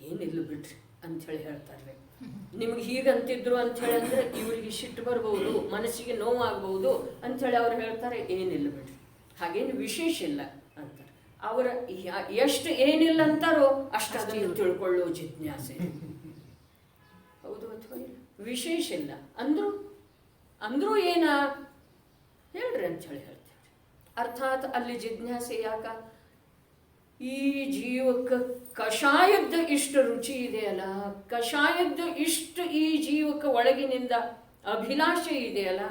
ಏನಿಲ್ಲ ಬಿಡ್ರಿ ಅಂಥೇಳಿ ಹೇಳ್ತಾರೆ. ನಿಮ್ಗೆ ಹೀಗಂತಿದ್ರು ಅಂಥೇಳಿ ಅಂದ್ರೆ ಇವರಿಗೆ ಸಿಟ್ಟು ಬರ್ಬೋದು, ಮನಸ್ಸಿಗೆ ನೋವಾಗ್ಬೋದು ಅಂಥೇಳಿ ಅವ್ರು ಹೇಳ್ತಾರೆ. ಏನಿಲ್ಲ ಬಿಡ್ರಿ, ಹಾಗೇನು ವಿಶೇಷ ಇಲ್ಲ ಅಂತಾರೆ. ಅವರ ಎಷ್ಟು ಏನಿಲ್ಲ ಅಂತಾರೋ ಅಷ್ಟಾದ್ರೂ ತಿಳ್ಕೊಳ್ಳೋ ಜಿಜ್ಞಾಸೆ. ಹೌದು ಅಥವಾ ಇಲ್ಲ? ವಿಶೇಷ ಇಲ್ಲ ಅಂದ್ರೂ ಏನ ಹೇಳ್ರಿ ಅಂಥೇಳಿ ಹೇಳ್ತಾರೆ. ಅರ್ಥಾತ್ ಅಲ್ಲಿ ಜಿಜ್ಞಾಸೆ ಯಾಕ? ಈ ಜೀವಕ್ಕೆ ಕಷಾಯದ ಇಷ್ಟು ರುಚಿ ಇದೆಯಲ್ಲ, ಕಷಾಯದ ಇಷ್ಟು ಈ ಜೀವಕ್ಕೆ ಒಳಗಿನಿಂದ ಅಭಿಲಾಷೆ ಇದೆಯಲ್ಲ,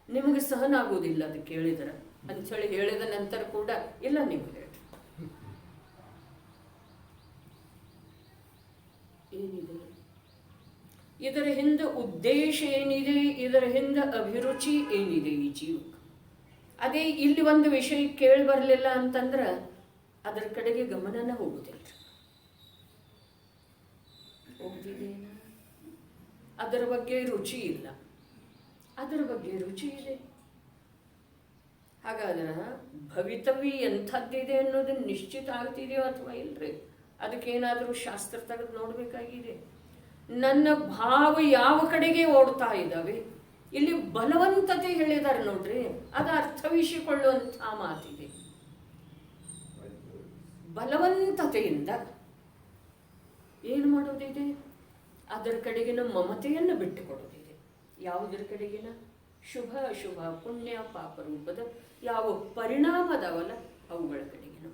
ನಿಮಗೆ ಸಹನ ಆಗೋದಿಲ್ಲ ಅದು ಕೇಳಿದ್ರೆ ಅಂಥೇಳಿ ಹೇಳಿದ ನಂತರ ಕೂಡ ಇಲ್ಲ ನೀವು ಹೇಳಿ ಏನಿದೆ, ಇದರ ಹಿಂದೆ ಉದ್ದೇಶ ಏನಿದೆ, ಇದರ ಹಿಂದೆ ಅಭಿರುಚಿ ಏನಿದೆ ಈ ಜೀವಕ್ಕೆ. ಅದೇ ಇಲ್ಲಿ ಒಂದು ವಿಷಯ ಕೇಳಿ ಬರಲಿಲ್ಲ ಅಂತಂದ್ರೆ ಅದರ ಕಡೆಗೆ ಗಮನನ ಹೋಗುದಿಲ್ಲ. ಹೋಗ್ತಿದೇನ? ಅದರ ಬಗ್ಗೆ ರುಚಿ ಇಲ್ಲ, ಅದರ ಬಗ್ಗೆ ರುಚಿ ಇದೆ. ಹಾಗಾದ್ರೆ ಭವಿತವ್ಯ ಎಂಥದ್ದಿದೆ ಅನ್ನೋದು ನಿಶ್ಚಿತ ಆಗ್ತಿದೆಯೋ ಅಥವಾ ಇಲ್ರಿ? ಅದಕ್ಕೇನಾದರೂ ಶಾಸ್ತ್ರ ತೆಗೆದು ನೋಡಬೇಕಾಗಿದೆ. ನನ್ನ ಭಾವ ಯಾವ ಕಡೆಗೆ ಓಡ್ತಾ ಇದ್ದಾವೆ? ಇಲ್ಲಿ ಬಲವಂತತೆ ಹೇಳಿದಾರೆ ನೋಡ್ರಿ, ಅದು ಅರ್ಥವಿಸಿಕೊಳ್ಳುವಂಥ ಮಾತಿದೆ. ಬಲವಂತತೆಯಿಂದ ಏನು ಮಾಡೋದಿದೆ? ಅದರ ಕಡೆಗಿನ ಮಮತೆಯನ್ನು ಬಿಟ್ಟುಕೊಡೋದಿದೆ. ಯಾವುದರ ಕಡೆಗಿನ? ಶುಭ ಅಶುಭ, ಪುಣ್ಯ ಪಾಪ ರೂಪದ ಯಾವ ಪರಿಣಾಮದವಲ್ಲ ಅವುಗಳ ಕಡೆಗಿನ.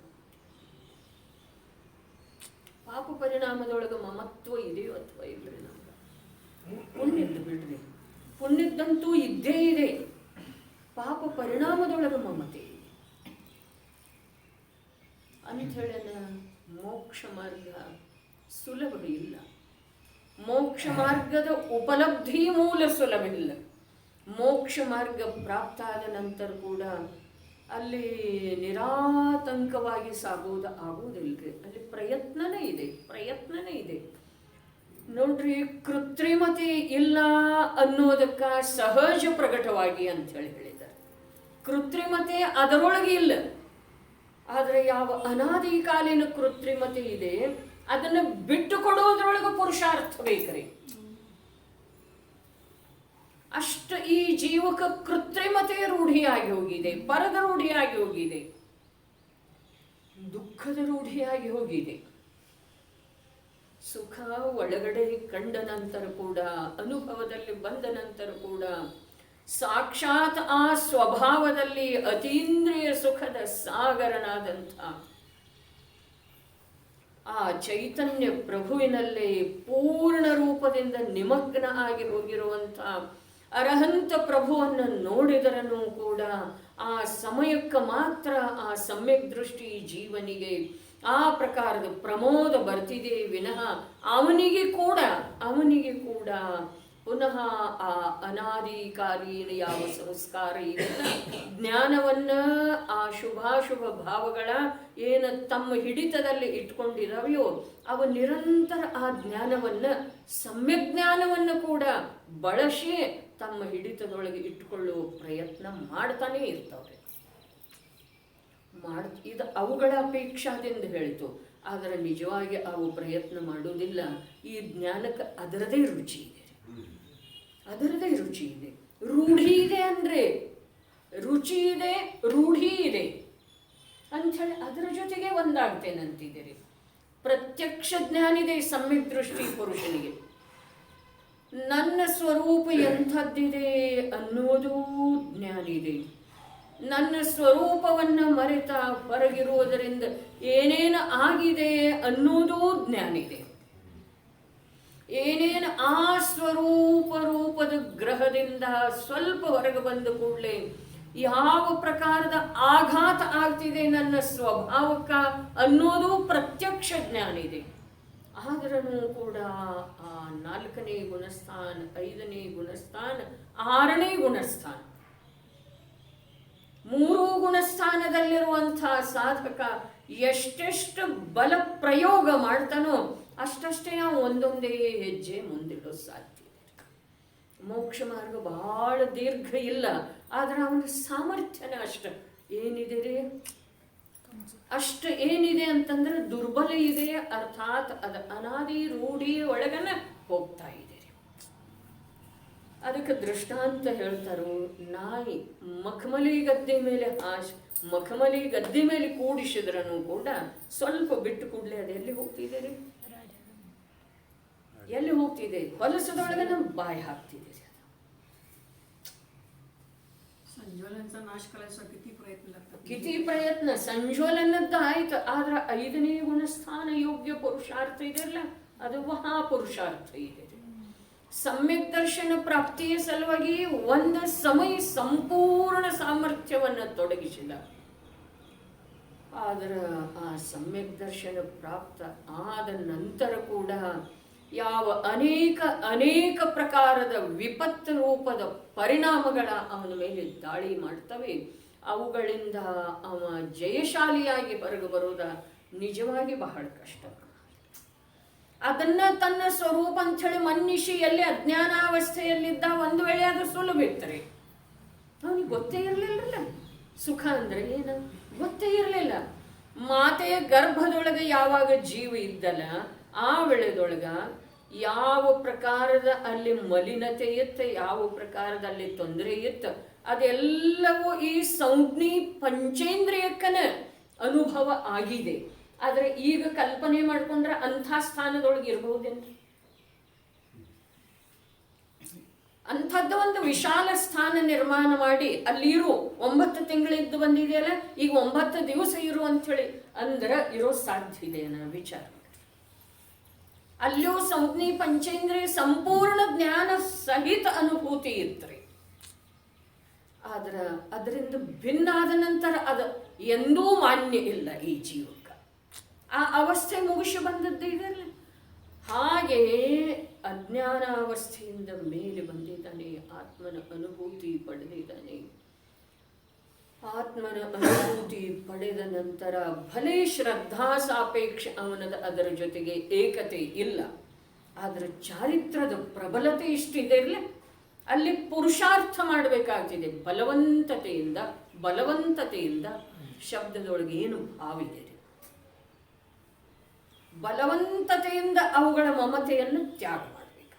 ಪಾಪ ಪರಿಣಾಮದೊಳಗೆ ಮಮತ್ವ ಇದೆಯೋ ಅಥವಾ ಇಲ್ರಿ? ನಮ್ಗೆ ಪುಣ್ಯದ್ದು ಬಿಡ್ರಿ, ಪುಣ್ಯದ್ದಂತೂ ಇದ್ದೇ ಇದೆ. ಪಾಪ ಪರಿಣಾಮದೊಳಗೆ ಮಮತೆ ಅಂಥೇಳನ ಮೋಕ್ಷ ಮಾರ್ಗ ಸುಲಭ ಇಲ್ಲ. ಮೋಕ್ಷ ಮಾರ್ಗದ ಉಪಲಬ್ಧಿ ಮೂಲ ಸುಲಭ ಇಲ್ಲ. ಮೋಕ್ಷ ಮಾರ್ಗ ಪ್ರಾಪ್ತ ಆದ ನಂತರ ಕೂಡ ಅಲ್ಲಿ ನಿರಾತಂಕವಾಗಿ ಸಾಗೋದು ಆಗೋದಿಲ್ರಿ. ಅಲ್ಲಿ ಪ್ರಯತ್ನನೇ ಇದೆ. ನೋಡ್ರಿ, ಕೃತ್ರಿಮತೆ ಇಲ್ಲ ಅನ್ನೋದಕ್ಕ ಸಹಜ ಪ್ರಕಟವಾಗಿ ಅಂಥೇಳಿ ಹೇಳಿದ್ದಾರೆ. ಕೃತ್ರಿಮತೆ ಅದರೊಳಗೆ ಇಲ್ಲ. ಆದರೆ ಯಾವ ಅನಾದಿ ಕಾಲಿನ ಕೃತ್ರಿಮತೆ ಇದೆ ಅದನ್ನು ಬಿಟ್ಟು ಕೊಡೋದ್ರೊಳಗೆ ಪುರುಷಾರ್ಥ ಬೇಕ್ರಿ. ಅಷ್ಟು ಈ ಜೀವಕ್ಕೆ ಕೃತ್ರಿಮತೆ ರೂಢಿಯಾಗಿ ಹೋಗಿದೆ, ಪರದ ರೂಢಿಯಾಗಿ ಹೋಗಿದೆ, ದುಃಖದ ರೂಢಿಯಾಗಿ ಹೋಗಿದೆ. ಸುಖ ಒಳಗಡೆ ಕಂಡ ನಂತರ ಕೂಡ, ಅನುಭವದಲ್ಲಿ ಬಂದ ನಂತರ ಕೂಡ ಸಾಕ್ಷಾತ್ ಆ ಸ್ವಭಾವದಲ್ಲಿ ಅತೀಂದ್ರಿಯ ಸುಖದ ಸಾಗರನಾದಂಥ ಆ ಚೈತನ್ಯ ಪ್ರಭುವಿನಲ್ಲೇ ಪೂರ್ಣ ರೂಪದಿಂದ ನಿಮಗ್ನ ಆಗಿ ಹೋಗಿರುವಂಥ ಅರಹಂತ ಪ್ರಭುವನ್ನು ನೋಡಿದರನೂ ಕೂಡ ಆ ಸಮಯಕ್ಕೆ ಮಾತ್ರ ಆ ಸಮ್ಯಕ್ ದೃಷ್ಟಿ ಜೀವನಿಗೆ ಆ ಪ್ರಕಾರದ ಪ್ರಮೋದ ಬರ್ತಿದೆ ವಿನಃ ಅವನಿಗೆ ಕೂಡ ಪುನಃ ಆ ಅನಾದಿಕಾಲೀನ ಯಾವ ಸಂಸ್ಕಾರ ಇದೆಲ್ಲ ಜ್ಞಾನವನ್ನ, ಆ ಶುಭಾಶುಭ ಭಾವಗಳ ಏನು ತಮ್ಮ ಹಿಡಿತದಲ್ಲಿ ಇಟ್ಕೊಂಡಿರವೆಯೋ ಅವು ನಿರಂತರ ಆ ಜ್ಞಾನವನ್ನ, ಸಮ್ಯಕ್ ಜ್ಞಾನವನ್ನು ಕೂಡ ಬಳಸಿ ತಮ್ಮ ಹಿಡಿತದೊಳಗೆ ಇಟ್ಟುಕೊಳ್ಳುವ ಪ್ರಯತ್ನ ಮಾಡ್ತಾನೇ ಇರ್ತಾವ್ರೆ. ಇದು ಅವುಗಳ ಅಪೇಕ್ಷಾದಿಂದ ಹೇಳಿತು. ಆದರೆ ನಿಜವಾಗಿ ಅವು ಪ್ರಯತ್ನ ಮಾಡುವುದಿಲ್ಲ. ಈ ಜ್ಞಾನಕ್ಕೆ ಅದರದೇ ರುಚಿ ಇದೆ, ರೂಢಿ ಇದೆ. ಅಂದ್ರೆ ರುಚಿ ಇದೆ, ರೂಢಿ ಇದೆ ಅಂಥೇಳಿ ಅದರ ಜೊತೆಗೆ ಒಂದಾಗ್ತೇನಂತಿದ್ದೀರಿ. ಪ್ರತ್ಯಕ್ಷ ಜ್ಞಾನಿದೆ ಸಮ್ಯಕ್ ದೃಷ್ಟಿ ಪುರುಷನಿಗೆ. ನನ್ನ ಸ್ವರೂಪ ಎಂಥದ್ದಿದೆ ಅನ್ನೋದೂ ಜ್ಞಾನಿದೆ. ನನ್ನ ಸ್ವರೂಪವನ್ನು ಮರೆತ ಹೊರಗಿರುವುದರಿಂದ ಏನೇನು ಆಗಿದೆ ಅನ್ನೋದೂ ಜ್ಞಾನಿದೆ. ಏನೇನು ಆ ರೂಪದ ಗ್ರಹದಿಂದ ಸ್ವಲ್ಪ ಹೊರಗೆ ಬಂದ ಕೂಡಲೇ ಯಾವ ಪ್ರಕಾರದ ಆಘಾತ ಆಗ್ತಿದೆ ನನ್ನ ಸ್ವಭಾವಕ್ಕ ಅನ್ನೋದು ಪ್ರತ್ಯಕ್ಷ ಜ್ಞಾನ ಇದೆ. ಆದ್ರೂ ಕೂಡ ಆ 4ನೇ ಗುಣಸ್ಥಾನ, 5ನೇ ಗುಣಸ್ಥಾನ, 6ನೇ ಗುಣಸ್ಥಾನ, 3 ಗುಣಸ್ಥಾನದಲ್ಲಿರುವಂಥ ಸಾಧಕ ಎಷ್ಟೆಷ್ಟು ಬಲ ಪ್ರಯೋಗ ಮಾಡ್ತಾನೋ ಅಷ್ಟಷ್ಟೇ ನಾವು ಒಂದೊಂದೇ ಹೆಜ್ಜೆ ಮುಂದಿಡೋ ಸಾಧ್ಯ. ಮೋಕ್ಷ ಮಾರ್ಗ ಬಹಳ ದೀರ್ಘ ಇಲ್ಲ, ಆದ್ರೆ ಅವನ ಸಾಮರ್ಥ್ಯನ ಅಷ್ಟ ಏನಿದೆ ರೀ, ಅಷ್ಟು ಏನಿದೆ ಅಂತಂದ್ರೆ ದುರ್ಬಲ ಇದೆ, ಅರ್ಥಾತ್ ಅದ ಅನಾದಿ ರೂಢಿ ಒಳಗನ ಹೋಗ್ತಾ ಇದೆ. ಅದಕ್ಕೆ ದೃಷ್ಟಾಂತ ಹೇಳ್ತಾರೋ, ನಾಯಿ ಮಖಮಲಿ ಗದ್ದೆ ಮೇಲೆ ಮಖಮಲಿ ಗದ್ದೆ ಮೇಲೆ ಕೂಡಿಸಿದ್ರೂ ಕೂಡ ಸ್ವಲ್ಪ ಬಿಟ್ಟು ಕೂಡಲೇ ಅದು ಎಲ್ಲಿ ಹೋಗ್ತಿದೆ ರೀ, ಎಲ್ಲಿ ಹೋಗ್ತಿದೆ? ಹೊಲಸದೊಳಗೆ ನಮ್ಮ ಬಾಯಿ ಹಾಕ್ತಿದೆ. ಕಿತಿ ಪ್ರಯತ್ನ ಸಂಜ್ವಲನದ್ದು ಆಯ್ತು, ಆದ್ರೆ 5ನೇ ಗುಣಸ್ಥಾನ ಯೋಗ್ಯ ಪುರುಷಾರ್ಥ ಇದೆಯಲ್ಲ, ಅದು ಮಹಾಪುರುಷಾರ್ಥ ಇದೆ. ಸಮ್ಯಕ್ ದರ್ಶನ ಪ್ರಾಪ್ತಿಯ ಸಲುವಾಗಿ ಒಂದು ಸಮಯ ಸಂಪೂರ್ಣ ಸಾಮರ್ಥ್ಯವನ್ನು ತೊಡಗಿಸಿದ. ಆದ್ರೆ ಆ ಸಮ್ಯಕ್ ದರ್ಶನ ಪ್ರಾಪ್ತ ಆದ ನಂತರ ಕೂಡ ಯಾವ ಅನೇಕ ಪ್ರಕಾರದ ವಿಪತ್ತು ರೂಪದ ಪರಿಣಾಮಗಳ ಅವನ ಮೇಲೆ ದಾಳಿ ಮಾಡ್ತವೆ, ಅವುಗಳಿಂದ ಅವ ಜಯಶಾಲಿಯಾಗಿ ಹೊರಗೆ ಬರೋದ ನಿಜವಾಗಿ ಬಹಳ ಕಷ್ಟ. ಅದನ್ನ ತನ್ನ ಸ್ವರೂಪ ಅಂಥೇಳಿ ಮನ್ನಿಷಿ ಎಲ್ಲಿ ಅಜ್ಞಾನಾವಸ್ಥೆಯಲ್ಲಿದ್ದ ಒಂದು ವೇಳೆ ಅದು ಸುಲಭ ಇರ್ತಾರೆ, ಅವನಿಗೆ ಗೊತ್ತೇ ಇರಲಿಲ್ಲ ಸುಖ ಅಂದ್ರೆ ಏನು, ಗೊತ್ತೇ ಇರಲಿಲ್ಲ. ಮಾತೆಯ ಗರ್ಭದೊಳಗೆ ಯಾವಾಗ ಜೀವ ಇದ್ದಲ್ಲ ಆ ವೇಳೆದೊಳಗ ಯಾವ ಪ್ರಕಾರದ ಅಲ್ಲಿ ಮಲಿನತೆ ಇತ್ತು, ಯಾವ ಪ್ರಕಾರದ ಅಲ್ಲಿ ತೊಂದರೆ ಇತ್ತು, ಅದೆಲ್ಲವೂ ಈ ಸಂಜ್ಞಿ ಪಂಚೇಂದ್ರಿಯಕ್ಕನ ಅನುಭವ ಆಗಿದೆ. ಆದ್ರೆ ಈಗ ಕಲ್ಪನೆ ಮಾಡ್ಕೊಂಡ್ರೆ ಅಂಥ ಸ್ಥಾನದೊಳಗೆ ಇರಬಹುದೇನ್ರಿ? ಅಂಥದ್ದು ಒಂದು ವಿಶಾಲ ಸ್ಥಾನ ನಿರ್ಮಾಣ ಮಾಡಿ ಅಲ್ಲಿರು 9 ತಿಂಗಳಿದ್ದು ಬಂದಿದೆಯಲ್ಲ, ಈಗ 9 ದಿವಸ ಇರು ಅಂಥೇಳಿ ಅಂದ್ರೆ ಇರೋ ಸಾಧ್ಯ ಇದೆ ಅನ್ನೋ ವಿಚಾರ. ಅಲ್ಲೂ ಸಂಜ್ಞಿ ಪಂಚೇಂದ್ರಿಯ ಸಂಪೂರ್ಣ ಜ್ಞಾನ ಸಹಿತ ಅನುಭೂತಿ ಇತ್ರಿ. ಆದ್ರೆ ಅದರಿಂದ ಭಿನ್ನ ಆದ ನಂತರ ಅದು ಎಂದೂ ಮಾನ್ಯ ಇಲ್ಲ ಈ ಜೀವಕ್ಕೆ. ಆ ಅವಸ್ಥೆ ಮುಗಿಸಿ ಬಂದದ್ದು ಇದೆಲ್ಲ. ಹಾಗೆ ಅಜ್ಞಾನಾವಸ್ಥೆಯಿಂದ ಮೇಲೆ ಬಂದಿದ್ದಾನೆ, ಆತ್ಮನ ಅನುಭೂತಿ ಪಡೆದಿದ್ದಾನೆ. ಆತ್ಮನ ಅನುಭೂತಿ ಪಡೆದ ನಂತರ ಭಲೇ ಶ್ರದ್ಧಾ ಸಾಪೇಕ್ಷ ಅವನದ ಅದರ ಜೊತೆಗೆ ಏಕತೆ ಇಲ್ಲ, ಆದ್ರೆ ಚಾರಿತ್ರದ ಪ್ರಬಲತೆ ಇಷ್ಟಿದೆ ಇರಲಿ, ಅಲ್ಲಿ ಪುರುಷಾರ್ಥ ಮಾಡಬೇಕಾಗ್ತಿದೆ. ಬಲವಂತತೆಯಿಂದ ಶಬ್ದದೊಳಗೆ ಏನು ಭಾವಿದೆ, ಬಲವಂತತೆಯಿಂದ ಅವುಗಳ ಮಮತೆಯನ್ನು ತ್ಯಾಗ ಮಾಡಬೇಕು.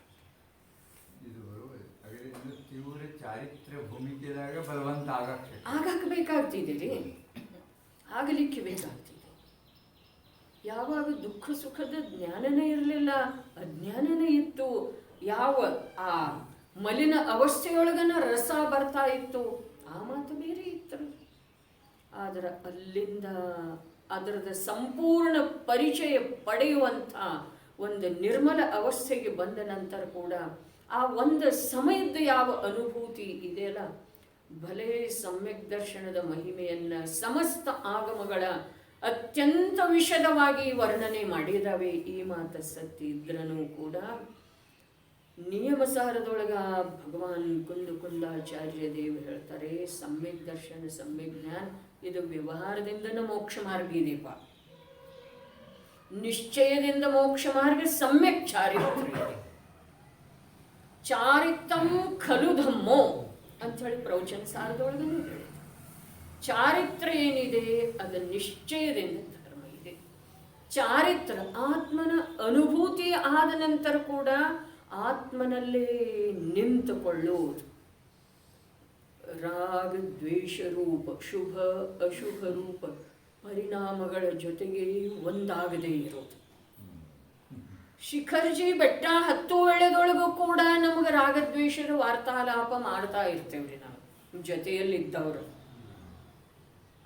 ಆಗಬೇಕಾಗ್ತಿದೆ ರೀ, ಆಗಲಿಕ್ಕೆ ಬೇಕಾಗ್ತಿದೆ. ಯಾವಾಗ ದುಃಖ ಸುಖದ ಜ್ಞಾನನೇ ಇರಲಿಲ್ಲ, ಅಜ್ಞಾನನೇ ಇತ್ತು, ಯಾವ ಆ ಮಲಿನ ಅವಸ್ಥೆಯೊಳಗನ ರಸ ಬರ್ತಾ ಇತ್ತು, ಆ ಮಾತು ಬೇರೆ ಇತ್ತು. ಆದ್ರೆ ಅಲ್ಲಿಂದ ಅದರದ ಸಂಪೂರ್ಣ ಪರಿಚಯ ಪಡೆಯುವಂಥ ಒಂದು ನಿರ್ಮಲ ಅವಸ್ಥೆಗೆ ಬಂದ ನಂತರ ಕೂಡ ಆ ಒಂದು ಸಮಯದ ಯಾವ ಅನುಭೂತಿ ಇದೆಯಲ್ಲ, ಭಲೇ ಸಮ್ಯಕ್ ದರ್ಶನದ ಮಹಿಮೆಯನ್ನ ಸಮಸ್ತ ಆಗಮಗಳ ಅತ್ಯಂತ ವಿಶದವಾಗಿ ವರ್ಣನೆ ಮಾಡಿದಾವೆ. ಈ ಮಾತು ಸತ್ಯ ಇದ್ರೂ ಕೂಡ ನಿಯಮಸಾರದೊಳಗ ಭಗವಾನ್ ಕುಂದಾಚಾರ್ಯ ದೇವರು ಹೇಳ್ತಾರೆ, ಸಮ್ಯಕ್ ದರ್ಶನ ಸಮ್ಯಕ್ ಜ್ಞಾನ ಇದು ವ್ಯವಹಾರದಿಂದನೂ ಮೋಕ್ಷ ಮಾರ್ಗ ಇದೆಪ್ಪ, ನಿಶ್ಚಯದಿಂದ ಮೋಕ್ಷ ಮಾರ್ಗ ಸಮ್ಯಕ್ ಚಾರಿತ್ರ್ಯ ಇದೆ. ಚಾರಿತಂ ಖಲು ಧಮ್ಮೋ ಅಂತ ಹೇಳಿ ಪ್ರವಚನ ಸಾರದೊಳಗನು ಹೇಳಿ, ಚಾರಿತ್ರ್ಯ ಏನಿದೆ ಅದು ನಿಶ್ಚಯದಿಂದ ಧರ್ಮ ಇದೆ. ಚಾರಿತ್ರ ಆತ್ಮನ ಅನುಭೂತಿ ಆದ ನಂತರ ಕೂಡ ಆತ್ಮನಲ್ಲೇ ನಿಂತುಕೊಳ್ಳುವುದು. ರಾಗ ದ್ವೇಷ ರೂಪ, ಶುಭ ಅಶುಭ ರೂಪ ಪರಿಣಾಮಗಳ ಜೊತೆಗೆ ಒಂದಾಗದೇ ಇರೋದು. ಶಿಖರ್ಜಿ ಬೆಟ್ಟ ಹತ್ತು ವೇಳೆದೊಳಗೂ ಕೂಡ ನಮಗೆ ರಾಗದ್ವೇಷದ ವಾರ್ತಾಲಾಪ ಮಾಡ್ತಾ ಇರ್ತೇವ್ರಿ. ನಾವು ಜೊತೆಯಲ್ಲಿದ್ದವರು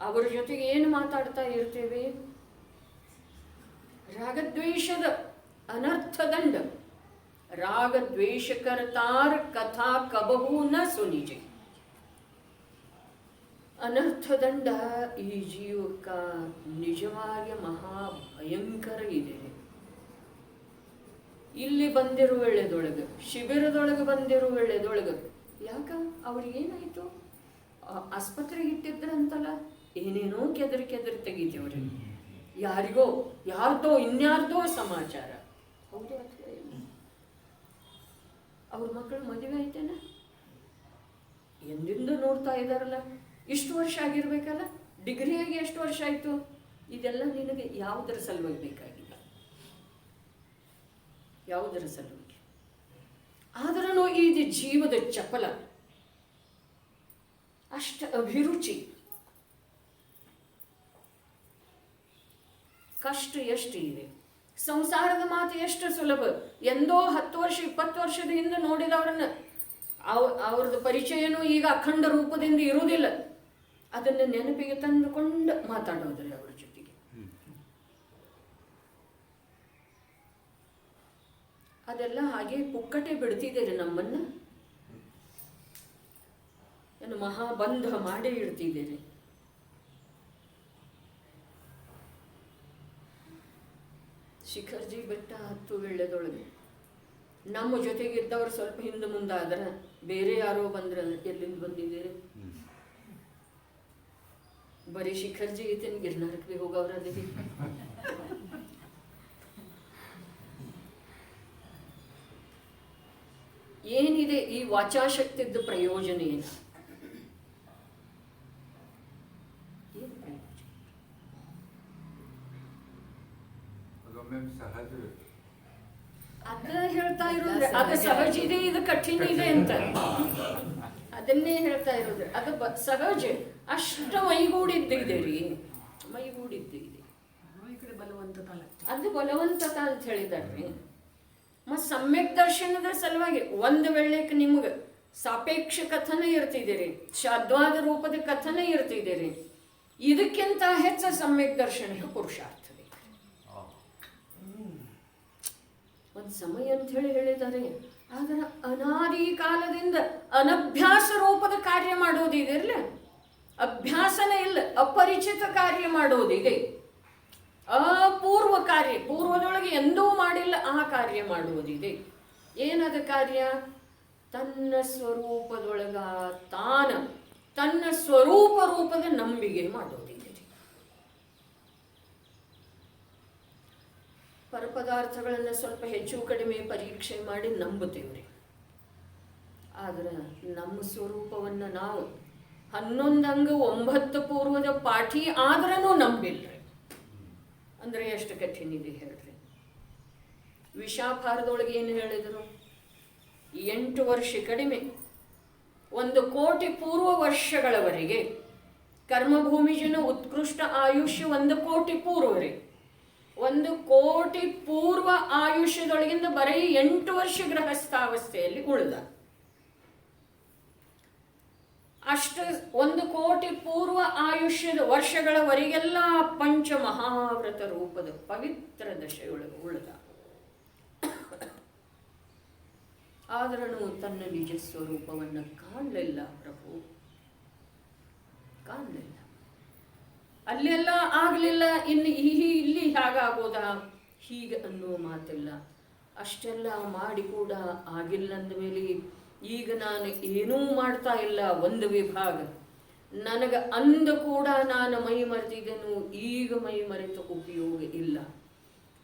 ಅವ್ರ ಜೊತೆಗೆ ಏನು ಮಾತಾಡ್ತಾ ಇರ್ತೇವೆ? ರಾಗದ್ವೇಷದ ಅನರ್ಥದಂಡ. ರಾಗದ್ವೇಷಕರ್ತಾರ ಕಥಾ ಕಬಹು ನ ಸುನಿಜೆ. ಅನರ್ಥದಂಡ ಈ ಜೀವಕ್ಕ ನಿಜವಾಗಿ ಮಹಾ ಭಯಂಕರ ಇದೆ. ಇಲ್ಲಿ ಬಂದಿರುವ ವೇಳೆದೊಳಗೆ, ಶಿಬಿರದೊಳಗೆ ಬಂದಿರುವ ವೇಳೆದೊಳಗೆ, ಯಾಕ ಅವ್ರಿಗೇನಾಯ್ತು? ಆಸ್ಪತ್ರೆಗೆ ಇಟ್ಟಿದ್ರಂತಲ್ಲ, ಏನೇನೋ ಕೆದರಿ ತೆಗಿತೇವ್ರಿ. ಯಾರಿಗೋ ಯಾರ್ದೋ ಇನ್ಯಾರ್ದೋ ಸಮಾಚಾರ. ಹೌದು ಅಥವಾ ಇಲ್ಲ? ಅವ್ರ ಮಕ್ಕಳು ಮದುವೆ ಆಯ್ತೇನ? ಎಂದಿಂದ ನೋಡ್ತಾ ಇದ್ದಾರಲ್ಲ, ಇಷ್ಟು ವರ್ಷ ಆಗಿರ್ಬೇಕಲ್ಲ, ಡಿಗ್ರಿಯಾಗಿ ಎಷ್ಟು ವರ್ಷ ಆಯ್ತು? ಇದೆಲ್ಲ ನಿನಗೆ ಯಾವುದರ ಸಲುವಾಗಿ ಬೇಕಾಗಿಲ್ಲ, ಯಾವುದರ ಸಲುವಾಗಿ. ಆದ್ರೂ ಇದು ಜೀವದ ಚಪಲ, ಅಷ್ಟ ಅಭಿರುಚಿ, ಕಷ್ಟ ಎಷ್ಟು ಇದೆ. ಸಂಸಾರದ ಮಾತು ಎಷ್ಟು ಸುಲಭ. ಎಂದೋ 10 ವರ್ಷ 20 ವರ್ಷದ ಹಿಂದೆ ನೋಡಿದವ್ರನ್ನ ಅವ್ರದ್ದು ಪರಿಚಯನೂ ಈಗ ಅಖಂಡ ರೂಪದಿಂದ ಇರುವುದಿಲ್ಲ. ಅದನ್ನು ನೆನಪಿಗೆ ತಂದುಕೊಂಡು ಮಾತಾಡೋದ್ರಿ ಅವ್ರ ಜೊತೆಗೆ. ಅದೆಲ್ಲ ಹಾಗೆ ಪುಕ್ಕಟೆ ಬಿಡ್ತಿದ್ದೀರಿ ನಮ್ಮನ್ನ, ಏನು ಮಹಾಬಂಧ ಮಾಡಿ ಇಡ್ತಿದ್ದೀರಿ. ಶಿಖರ್ಜಿ ಬೆಟ್ಟ ಹತ್ತು ವೇಳೆದೊಳಗೆ ನಮ್ಮ ಜೊತೆಗಿದ್ದವ್ರು ಸ್ವಲ್ಪ ಹಿಂದೆ ಮುಂದಾದ್ರೆ ಬೇರೆ ಯಾರೋ ಬಂದ್ರೆ ಎಲ್ಲಿಂದ ಬಂದಿದ್ದೀರಿ? ಬರೀ ಶಿಖರ್ಜಿ ಐತೇನು, ಗಿರ್ನಾರಕ್ಕೆ ಹೋಗವ್ರಲ್ಲಿ? ಏನಿದೆ ಈ ವಾಚಾಶಕ್ತಿದ್ದು ಪ್ರಯೋಜನ ಏನು? ಅದ ಹೇಳ್ತಾ ಇರೋದ್ರೆ ಅದು ಸಹಜ ಇದೆ, ಇದು ಕಠಿಣ ಇದೆ ಅಂತ ಅದನ್ನೇ ಹೇಳ್ತಾ ಇರೋದ್ರೆ. ಅದು ಸಹಜ, ಅಷ್ಟ ಮೈಗೂಡಿದ್ದಿದೆ ರೀ, ಮೈಗೂಡಿದ್ದಿದೆ. ಅದು ಬಲವಂತತ ಅಂತ ಹೇಳಿದಾರ್ರಿ. ಮತ್ತು ಸಮ್ಯಕ್ ದರ್ಶನದ ಸಲುವಾಗಿ ಒಂದು ವೇಳೆಗೆ ನಿಮ್ಗೆ ಸಾಪೇಕ್ಷ ಕಥನ ಇರ್ತಿದ್ದೀರಿ, ಶಾದ್ವಾದ ರೂಪದ ಕಥನ ಇರ್ತಿದ್ದೀರಿ. ಇದಕ್ಕಿಂತ ಹೆಚ್ಚು ಸಮ್ಯಕ್ ದರ್ಶನಕ್ಕೆ ಪುರುಷಾರ್ಥ ಬೇಕು. ಒಂದು ಸಮಯ ಅಂತ ಹೇಳಿದ್ದಾರೆ. ಆದರೆ ಅನಾದಿ ಕಾಲದಿಂದ ಅನಭ್ಯಾಸ ರೂಪದ ಕಾರ್ಯ ಮಾಡೋದಿದೆಯಲ್ಲ, ಅಭ್ಯಾಸನೇ ಇಲ್ಲ, ಅಪರಿಚಿತ ಕಾರ್ಯ ಮಾಡೋದಿದೆ. ಅಪೂರ್ವ ಕಾರ್ಯ, ಪೂರ್ವದೊಳಗೆ ಎಂದೂ ಮಾಡಿಲ್ಲ ಆ ಕಾರ್ಯ ಮಾಡುವುದಿದೆ. ಏನದ ಕಾರ್ಯ? ತನ್ನ ಸ್ವರೂಪದೊಳಗ ತನ್ನ ಸ್ವರೂಪ ರೂಪದ ನಂಬಿಕೆ ಮಾಡೋದಿದೆ. ಪರಪದಾರ್ಥಗಳನ್ನು ಸ್ವಲ್ಪ ಹೆಚ್ಚು ಕಡಿಮೆ ಪರೀಕ್ಷೆ ಮಾಡಿ ನಂಬುತ್ತೇವ್ರಿ. ಆದ್ರೆ ನಮ್ಮ ಸ್ವರೂಪವನ್ನು ನಾವು 11 ಅಂಗ 9 ಪೂರ್ವದ ಪಾಠಿ ಆದ್ರೂ ನಂಬಿಲ್ರಿ ಅಂದ್ರೆ ಎಷ್ಟು ಕಠಿಣ ಇದೆ ಹೇಳ್ರಿ. ವಿಷಾಖಾರದೊಳಗೆ ಏನು ಹೇಳಿದರು? 8 ವರ್ಷ ಕಡಿಮೆ 1 ಕೋಟಿ ಪೂರ್ವ ವರ್ಷಗಳವರೆಗೆ ಕರ್ಮಭೂಮಿಜನ ಉತ್ಕೃಷ್ಟ ಆಯುಷ್ಯ 1 ಕೋಟಿ ಪೂರ್ವವರೆ. 1 ಕೋಟಿ ಪೂರ್ವ ಆಯುಷ್ಯದೊಳಗಿಂದ ಬರೀ 8 ವರ್ಷ ಗೃಹಸ್ಥಾವಸ್ಥೆಯಲ್ಲಿ ಉಳಿದ. ಅಷ್ಟು 1 ಕೋಟಿ ಪೂರ್ವ ಆಯುಷ್ಯದ ವರ್ಷಗಳವರೆಗೆಲ್ಲ ಪಂಚ ಮಹಾವ್ರತ ರೂಪದ ಪವಿತ್ರ ದಶೆಯೊಳಗೆ ಉಳಿದ. ಆದ್ರೂ ತನ್ನ ನಿಜ ಸ್ವರೂಪವನ್ನು ಕಾಣಲಿಲ್ಲ ಪ್ರಭು, ಕಾಣಲಿಲ್ಲ. ಅಲ್ಲೆಲ್ಲ ಆಗಲಿಲ್ಲ, ಇನ್ನು ಇಲ್ಲಿ ಹೇಗಾಗೋದ ಹೀಗೆ ಅನ್ನೋ ಮಾತಿಲ್ಲ. ಅಷ್ಟೆಲ್ಲ ಮಾಡಿ ಕೂಡ ಆಗಿಲ್ಲ ಅಂದಮೇಲೆ ಈಗ ನಾನು ಏನೂ ಮಾಡ್ತಾ ಇಲ್ಲ. ಒಂದು ವಿಭಾಗ ನನಗೆ ಅಂದ ಕೂಡ ನಾನು ಮೈ ಮರೆತಿದ್ದೆನು, ಈಗ ಮೈ ಮರೆತು ಉಪಯೋಗ ಇಲ್ಲ.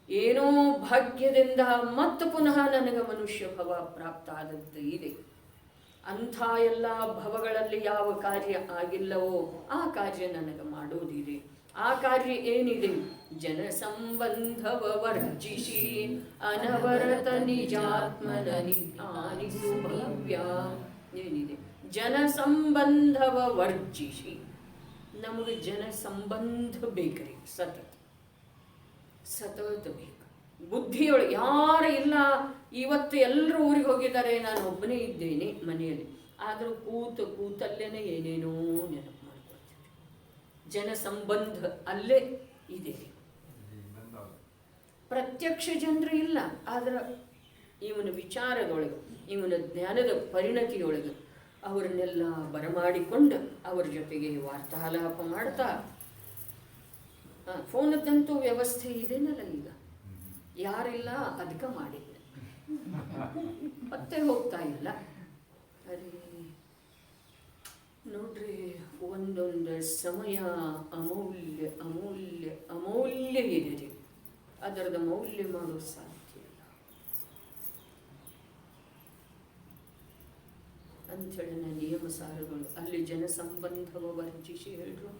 ಏನೋ ಭಾಗ್ಯದಿಂದ ಮತ್ತು ಪುನಃ ನನಗೆ ಮನುಷ್ಯ ಭವ ಪ್ರಾಪ್ತ ಆದದ್ದು ಇದೆ. ಅಂಥ ಎಲ್ಲ ಭವಗಳಲ್ಲಿ ಯಾವ ಕಾರ್ಯ ಆಗಿಲ್ಲವೋ ಆ ಕಾರ್ಯ ನನಗೆ ಮಾಡೋದಿದೆ. ಆ ಕಾರ್ಯ ಏನಿದೆ? ಜನ ಸಂಬಂಧವ ವರ್ಜಿಸಿ ಅನವರತ ನಿಜಾತ್ಮನ ಆನಿಸು ಭವ್ಯ. ಏನಿದೆ? ಜನ ಸಂಬಂಧವ ವರ್ಜಿಸಿ. ನಮಗೆ ಜನ ಸಂಬಂಧ ಬೇಕ್ರಿ, ಸತತ ಬೇಕು. ಬುದ್ಧಿಯೊಳಗೆ ಯಾರು ಇಲ್ಲ, ಇವತ್ತು ಎಲ್ಲರೂ ಊರಿಗೆ ಹೋಗಿದ್ದಾರೆ, ನಾನು ಒಬ್ಬನೇ ಇದ್ದೇನೆ ಮನೆಯಲ್ಲಿ. ಆದರೂ ಕೂತಲ್ಲೇನೆ ಏನೇನೋ ನೆನಪು ಮಾಡ್ಕೊಳ್ತಾರೆ. ಜನ ಸಂಬಂಧ ಅಲ್ಲೇ ಇದೆ. ಪ್ರತ್ಯಕ್ಷ ಜನರು ಇಲ್ಲ, ಆದ್ರೆ ಇವನ ವಿಚಾರದೊಳಗೆ, ಇವನ ಜ್ಞಾನದ ಪರಿಣತಿಯೊಳಗೆ ಅವರನ್ನೆಲ್ಲ ಬರಮಾಡಿಕೊಂಡು ಅವರ ಜೊತೆಗೆ ವಾರ್ತಾಲಾಪ ಮಾಡ್ತಾ, ಫೋನದ್ದಂತೂ ವ್ಯವಸ್ಥೆ ಇದೆನಲ್ಲ ಈಗ, ಯಾರಿಲ್ಲ ಅದಕ್ಕೆ ಮಾಡಿದ್ದೆ, ಮತ್ತೆ ಹೋಗ್ತಾ ಇಲ್ಲ. ಅರೆ ನೋಡ್ರಿ, ಒಂದೊಂದು ಸಮಯ ಅಮೂಲ್ಯ ಅಮೂಲ್ಯ ಅಮೂಲ್ಯ ಇದೆ. ಅದರದ ಮೌಲ್ಯ ಮಾಡೋದು ಸಾಧ್ಯ ಇಲ್ಲ ಅಂಥೇಳಿ ನಿಯಮ ಸಾರಗಳು ಅಲ್ಲಿ ಜನಸಂಬಂಧವ ವರ್ಜಿಸಿ ಹೇಳಿದ್ರು.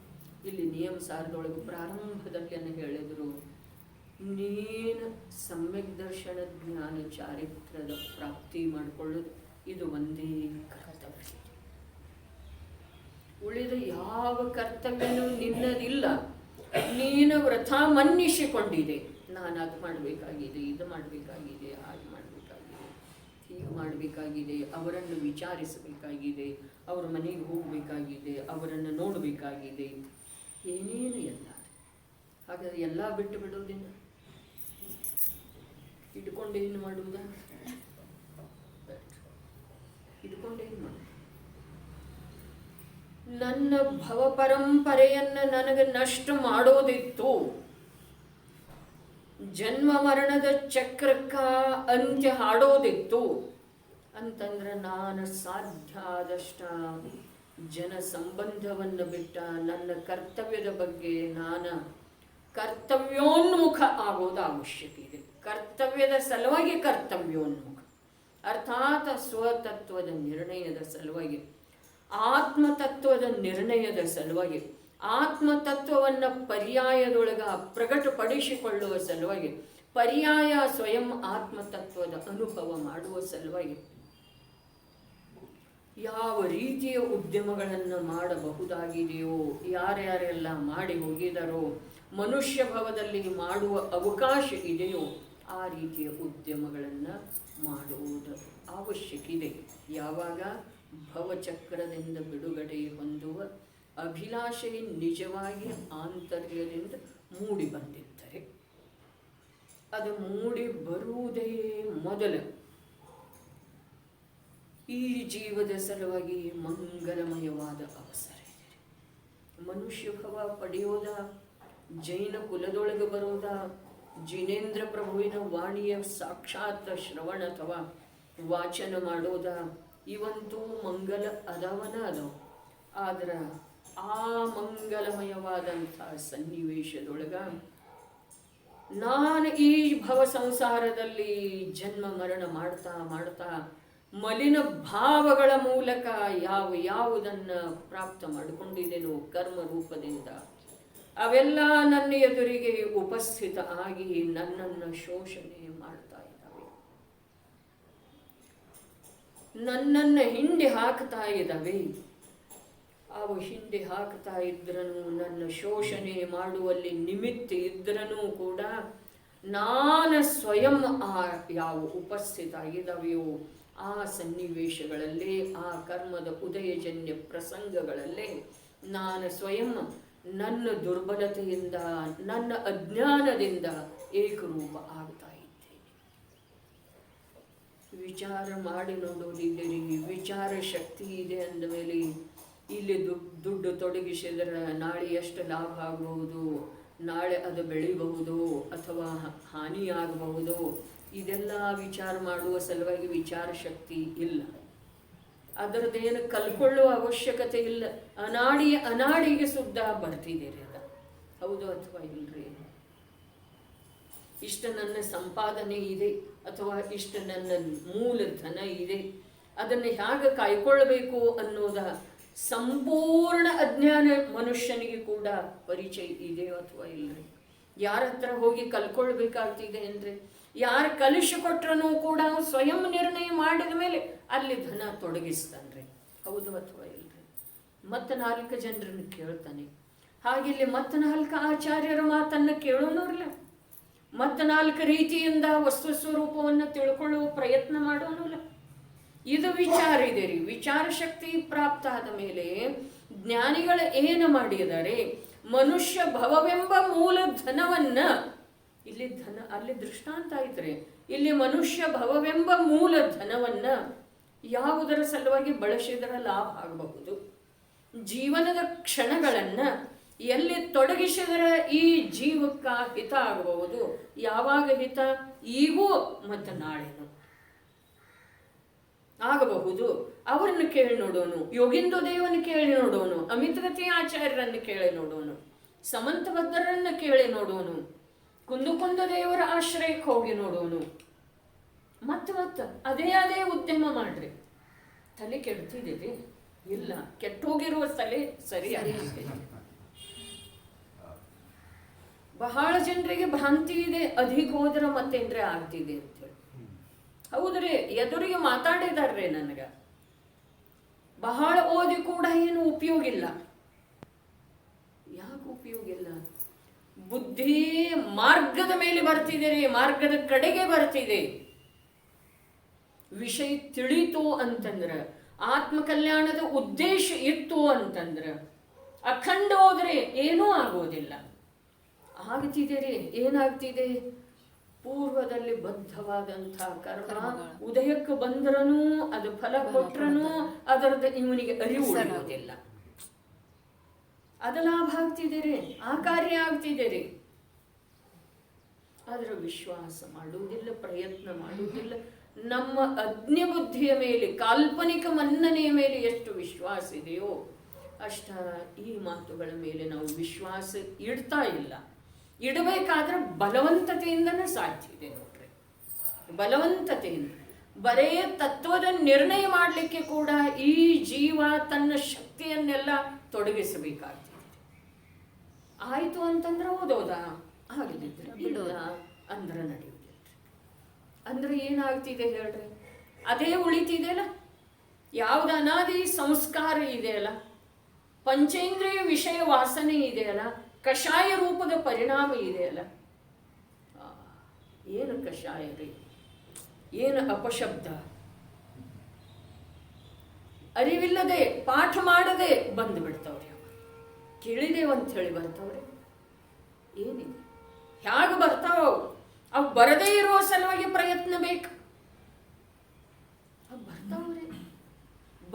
ಇಲ್ಲಿ ನಿಯಮ ಸಾರದೊಳಗೆ ಪ್ರಾರಂಭದಲ್ಲಿ ಹೇಳಿದ್ರು, ನೀನು ಸಮ್ಯಕ್ ದರ್ಶನ ಜ್ಞಾನ ಚಾರಿತ್ರದ ಪ್ರಾಪ್ತಿ ಮಾಡಿಕೊಳ್ಳೋದು ಇದು ಒಂದೇ ಕರ್ತವ್ಯ. ಉಳಿದ ಯಾವ ಕರ್ತವ್ಯನೂ ನಿನ್ನದಿಲ್ಲ. ನೀನು ವ್ರತ ಮನ್ನಿಸಿಕೊಂಡಿದೆ, ನಾನು ಅದು ಮಾಡಬೇಕಾಗಿದೆ, ಇದು ಮಾಡಬೇಕಾಗಿದೆ, ಹಾಗೆ ಮಾಡಬೇಕಾಗಿದೆ, ಹೀಗೆ ಮಾಡಬೇಕಾಗಿದೆ, ಅವರನ್ನು ವಿಚಾರಿಸಬೇಕಾಗಿದೆ, ಅವ್ರ ಮನೆಗೆ ಹೋಗಬೇಕಾಗಿದೆ, ಅವರನ್ನು ನೋಡಬೇಕಾಗಿದೆ, ಏನೇನು ಎಲ್ಲ. ಹಾಗಾದ್ರೆ ಎಲ್ಲ ಬಿಟ್ಟು ಬಿಡೋದಿಲ್ಲ, ಇಟ್ಕೊಂಡೇನು ಮಾಡುವುದ? ಇಟ್ಕೊಂಡೇನು ಮಾಡ? ನನ್ನ ಭವ ಪರಂಪರೆಯನ್ನು ನನಗೆ ನಷ್ಟ ಮಾಡೋದಿತ್ತು, ಜನ್ಮ ಮರಣದ ಚಕ್ರಕ್ಕ ಅಂತ್ಯ ಹಾಡೋದಿತ್ತು ಅಂತಂದ್ರೆ ನಾನು ಸಾಧ್ಯ ಆದಷ್ಟ ಜನ ಸಂಬಂಧವನ್ನು ಬಿಟ್ಟ ನನ್ನ ಕರ್ತವ್ಯದ ಬಗ್ಗೆ ನಾನು ಕರ್ತವ್ಯೋನ್ಮುಖ ಆಗೋದು ಅವಶ್ಯಕ ಇದೆ. ಕರ್ತವ್ಯದ ಸಲುವಾಗಿ ಕರ್ತವ್ಯೋನ್ಮುಖ, ಅರ್ಥಾತ್ ಸ್ವತತ್ವದ ನಿರ್ಣಯದ ಸಲುವಾಗಿ, ಆತ್ಮತತ್ವದ ನಿರ್ಣಯದ ಸಲುವಾಗಿ, ಆತ್ಮತತ್ವವನ್ನು ಪರ್ಯಾಯದೊಳಗ ಪ್ರಕಟಪಡಿಸಿಕೊಳ್ಳುವ ಸಲುವಾಗಿ, ಪರ್ಯಾಯ ಸ್ವಯಂ ಆತ್ಮತತ್ವದ ಅನುಭವ ಮಾಡುವ ಸಲುವಾಗಿ ಯಾವ ರೀತಿಯ ಉದ್ಯಮಗಳನ್ನು ಮಾಡಬಹುದಾಗಿದೆಯೋ, ಯಾರ್ಯಾರೆಲ್ಲ ಮಾಡಿ ಹೋಗಿದಾರೋ, ಮನುಷ್ಯ ಭವದಲ್ಲಿ ಮಾಡುವ ಅವಕಾಶ ಇದೆಯೋ ಆ ರೀತಿಯ ಉದ್ಯಮಗಳನ್ನು ಮಾಡುವುದು ಅವಶ್ಯಕ ಇದೆ. ಯಾವಾಗ ಭವಚಕ್ರದಿಂದ ಬಿಡುಗಡೆ ಹೊಂದುವ ಅಭಿಲಾಷೆ ನಿಜವಾಗಿ ಆಂತರ್ಯದಿಂದ ಮೂಡಿ ಬಂದಿದ್ದರೆ, ಅದು ಮೂಡಿ ಬರುವುದೇ ಮೊದಲು ಈ ಜೀವದ ಸಲುವಾಗಿ ಮಂಗಲಮಯವಾದ ಅವಸರ ಇದೆ. ಮನುಷ್ಯ ಭವ ಪಡೆಯೋದ, ಜೈನ ಕುಲದೊಳಗೆ ಬರೋದ, ಜಿನೇಂದ್ರ ಪ್ರಭುವಿನ ವಾಣಿಯ ಸಾಕ್ಷಾತ್ ಶ್ರವಣ ಅಥವಾ ವಾಚನ ಮಾಡೋದ, ಇವಂತೂ ಮಂಗಲ ಅದವನ ಅದವು. ಆದ್ರೆ ಆ ಮಂಗಲಮಯವಾದಂಥ ಸನ್ನಿವೇಶದೊಳಗ ನಾನು ಈ ಭವ ಸಂಸಾರದಲ್ಲಿ ಜನ್ಮ ಮರಣ ಮಾಡ್ತಾ ಮಾಡ್ತಾ ಮಲಿನ ಭಾವಗಳ ಮೂಲಕ ಯಾವುದನ್ನು ಪ್ರಾಪ್ತ ಮಾಡಿಕೊಂಡಿದ್ದೇನೋ ಕರ್ಮ ರೂಪದಿಂದ, ಅವೆಲ್ಲ ನನ್ನ ಎದುರಿಗೆ ಉಪಸ್ಥಿತ ಆಗಿ ನನ್ನನ್ನು ಶೋಷಣೆ ಮಾಡ್ತಾ ಇದ್ದಾವೆ, ನನ್ನನ್ನು ಹಿಂದೆ ಹಾಕ್ತಾ ಇದ್ದಾವೆ. ಅವು ಹಿಂದೆ ಹಾಕ್ತಾ ಇದ್ರನು, ನನ್ನ ಶೋಷಣೆ ಮಾಡುವಲ್ಲಿ ನಿಮಿತ್ತ ಇದ್ರನೂ ಕೂಡ ನಾನು ಸ್ವಯಂ ಯಾವ ಉಪಸ್ಥಿತ ಆಗಿದ್ದಾವೆಯೋ ಆ ಸನ್ನಿವೇಶಗಳಲ್ಲೇ, ಆ ಕರ್ಮದ ಉದಯಜನ್ಯ ಪ್ರಸಂಗಗಳಲ್ಲೇ ನಾನು ಸ್ವಯಂ ನನ್ನ ದುರ್ಬಲತೆಯಿಂದ, ನನ್ನ ಅಜ್ಞಾನದಿಂದ ಏಕರೂಪ ಆಗ್ತಾ ಇದ್ದೇನೆ. ವಿಚಾರ ಮಾಡಿ ನೋಡೋದಿದ್ದೀರಿ, ವಿಚಾರ ಶಕ್ತಿ ಇದೆ ಅಂದ ಮೇಲೆ ಇಲ್ಲಿ ದುಡ್ಡು ತೊಡಗಿಸಿದರೆ ನಾಳೆ ಎಷ್ಟು ಲಾಭ ಆಗಬಹುದು, ನಾಳೆ ಅದು ಬೆಳಿಬಹುದು ಅಥವಾ ಹಾನಿಯಾಗಬಹುದು, ಇದೆಲ್ಲ ವಿಚಾರ ಮಾಡುವ ಸಲುವಾಗಿ ವಿಚಾರ ಶಕ್ತಿ ಇಲ್ಲ. ಅದರದ್ದೇನು ಕಲ್ಕೊಳ್ಳುವ ಅವಶ್ಯಕತೆ ಇಲ್ಲ. ಅನಾಡಿಗೆ ಸುದ್ದ ಬರ್ತಿದ್ದೀರಿ ಅದ, ಹೌದು ಅಥವಾ ಇಲ್ರಿ? ಇಷ್ಟ ನನ್ನ ಸಂಪಾದನೆ ಇದೆ ಅಥವಾ ಇಷ್ಟ ನನ್ನ ಮೂಲ ಧನ ಇದೆ, ಅದನ್ನು ಹೇಗೆ ಕಾಯ್ಕೊಳ್ಬೇಕು ಅನ್ನೋದ ಸಂಪೂರ್ಣ ಅಜ್ಞಾನ ಮನುಷ್ಯನಿಗೆ ಕೂಡ ಪರಿಚಯ ಇದೆಯೋ ಅಥವಾ ಇಲ್ರಿ? ಯಾರ ಹತ್ರ ಹೋಗಿ ಕಲ್ಕೊಳ್ಬೇಕಾಗ್ತಿದೆ ಅಂದರೆ, ಯಾರು ಕಲಿಸಿಕೊಟ್ರೂ ಕೂಡ ಸ್ವಯಂ ನಿರ್ಣಯ ಮಾಡಿದ ಮೇಲೆ ಅಲ್ಲಿ ಧನ ತೊಡಗಿಸ್ತಾನ್ರಿ, ಹೌದು ಅಥವಾ ಇಲ್ರಿ? ಮತ್ತೆ 4 ಜನರನ್ನು ಕೇಳ್ತಾನೆ. ಹಾಗಿಲ್ಲಿ ಮತ್ತೆ 4 ಆಚಾರ್ಯರ ಮಾತನ್ನು ಕೇಳೋನವ್ರಲ್ಲ, ಮತ್ತು 4 ರೀತಿಯಿಂದ ವಸ್ತು ಸ್ವರೂಪವನ್ನು ತಿಳ್ಕೊಳ್ಳುವ ಪ್ರಯತ್ನ ಮಾಡೋನಲ್ಲ. ಇದು ವಿಚಾರ ಇದೆ ರೀ. ವಿಚಾರ ಶಕ್ತಿ ಪ್ರಾಪ್ತ ಆದ ಮೇಲೆ ಜ್ಞಾನಿಗಳು ಏನು ಮಾಡಿದ್ದಾರೆ, ಮನುಷ್ಯ ಭವವೆಂಬ ಮೂಲ ಧನವನ್ನ, ಇಲ್ಲಿ ಧನ ಅಲ್ಲಿ ದೃಷ್ಟಾಂತ ಐತ್ರಿ, ಇಲ್ಲಿ ಮನುಷ್ಯ ಭವವೆಂಬ ಮೂಲ ಧನವನ್ನ ಯಾವುದರ ಸಲುವಾಗಿ ಬಳಸಿದರೆ ಲಾಭ ಆಗಬಹುದು, ಜೀವನದ ಕ್ಷಣಗಳನ್ನ ಎಲ್ಲಿ ತೊಡಗಿಸಿದರೆ ಈ ಜೀವಕ್ಕ ಹಿತ ಆಗಬಹುದು, ಯಾವಾಗ ಹಿತ, ಈಗೂ ಮತ್ತು ನಾಳೆನು ಆಗಬಹುದು. ಅವರನ್ನು ಕೇಳಿ ನೋಡೋನು, ಯೋಗಿಂದು ದೇವನ ಕೇಳಿ ನೋಡೋನು, ಅಮಿತಗತಿ ಆಚಾರ್ಯರನ್ನು ಕೇಳಿ ನೋಡೋನು, ಸಮಂತಬದ್ಧರನ್ನು ಕೇಳಿ ನೋಡೋನು, ಕುಂದು ದೇವರ ಆಶ್ರಯಕ್ಕೆ ಹೋಗಿ ನೋಡೋನು. ಮತ್ತೆ ಅದೇ ಉದ್ಯಮ ಮಾಡ್ರಿ. ತಲೆ ಕೆಡ್ತಿದ್ದೀರಿ? ಇಲ್ಲ, ಕೆಟ್ಟೋಗಿರುವ ತಲೆ ಸರಿಯಾಗಿದೆ. ಬಹಳ ಜನರಿಗೆ ಭ್ರಾಂತಿ ಇದೆ, ಅಧಿಕ ಹೋದ್ರೆ ಮತ್ತೇನ್ರೆ ಆಗ್ತಿದೆ ಅಂತೇಳಿ. ಹೌದ್ರಿ, ಎದುರಿಗೆ ಮಾತಾಡಿದಾರ್ರಿ ನನಗ. ಬಹಳ ಓದಿ ಕೂಡ ಏನು ಉಪಯೋಗ ಇಲ್ಲ. ಯಾಕೆ ಉಪಯೋಗ ಇಲ್ಲ? ಬುದ್ಧಿ ಮಾರ್ಗದ ಮೇಲೆ ಬರ್ತಿದೆ ರೀ, ಮಾರ್ಗದ ಕಡೆಗೆ ಬರ್ತಿದೆ. ವಿಷಯ ತಿಳಿತು ಅಂತಂದ್ರ, ಆತ್ಮ ಕಲ್ಯಾಣದ ಉದ್ದೇಶ ಇತ್ತು ಅಂತಂದ್ರ ಅಖಂಡ ಹೋದ್ರೆ ಏನೂ ಆಗೋದಿಲ್ಲ. ಆಗ್ತಿದೆ ರೀ. ಏನಾಗ್ತಿದೆ? ಪೂರ್ವದಲ್ಲಿ ಬದ್ಧವಾದಂಥ ಕರ್ಮ ಉದಯಕ್ಕೆ ಬಂದ್ರನು, ಅದು ಫಲ ಕೊಟ್ರನು ಅದರದ್ದು ಇವನಿಗೆ ಅರಿವು ಉಳಿಯೋದಿಲ್ಲ. ಅದು ಲಾಭ ಆಗ್ತಿದೆ, ಆ ಕಾರ್ಯ ಆಗ್ತಿದೆ. ಅದರ ವಿಶ್ವಾಸ ಮಾಡುವುದಿಲ್ಲ, ಪ್ರಯತ್ನ ಮಾಡುವುದಿಲ್ಲ. ನಮ್ಮ ಅಜ್ಞ ಬುದ್ಧಿಯ ಮೇಲೆ, ಕಾಲ್ಪನಿಕ ಮನ್ನನೆಯ ಮೇಲೆ ಎಷ್ಟು ವಿಶ್ವಾಸ ಇದೆಯೋ ಅಷ್ಟ ಈ ಮಾತುಗಳ ಮೇಲೆ ನಾವು ವಿಶ್ವಾಸ ಇಡ್ತಾ ಇಲ್ಲ. ಇಡಬೇಕಾದ್ರೆ ಬಲವಂತತೆಯಿಂದನೇ ಸಾಧ್ಯ ಇದೆ ನೋಡ್ರಿ. ಬಲವಂತತೆಯಿಂದ ಬರೇ ತತ್ವದ ನಿರ್ಣಯ ಮಾಡಲಿಕ್ಕೆ ಕೂಡ ಈ ಜೀವ ತನ್ನ ಶಕ್ತಿಯನ್ನೆಲ್ಲ ತೊಡಗಿಸಬೇಕಾಗ್ತದೆ. ಆಯ್ತು ಅಂತಂದ್ರೆ ಓದೋದಾ, ಆಗಲಿದ್ರೆ ಬಿಡೋದ ಅಂದ್ರೆ ನಡೆಯುವುದಿಲ್ಲ. ಅಂದ್ರೆ ಏನಾಗ್ತಿದೆ ಹೇಳ್ರಿ? ಅದೇ ಉಳಿತಿದೆಯಲ್ಲ, ಯಾವ್ದು ಅನಾದಿ ಸಂಸ್ಕಾರ ಇದೆಯಲ್ಲ, ಪಂಚೇಂದ್ರಿಯ ವಿಷಯ ವಾಸನೆ ಇದೆಯಲ್ಲ, ಕಷಾಯ ರೂಪದ ಪರಿಣಾಮ ಇದೆಯಲ್ಲ. ಏನು ಕಷಾಯ ರೀ, ಏನು ಅಪಶಬ್ದ. ಅರಿವಿಲ್ಲದೆ ಪಾಠ ಮಾಡದೆ ಬಂದು ಬಿಡ್ತಾವ್ರಿ. ಕೇಳಿದೇವಂತ ಹೇಳಿ ಬರ್ತಾವ್ರಿ. ಏನಿದೆ? ಹೇಗೆ ಬರ್ತಾವ ಅವು ಬರದೇ ಇರುವ ಸಲುವಾಗಿ ಪ್ರಯತ್ನ ಬೇಕು. ಅವು ಬರ್ತಾವ್ರಿ,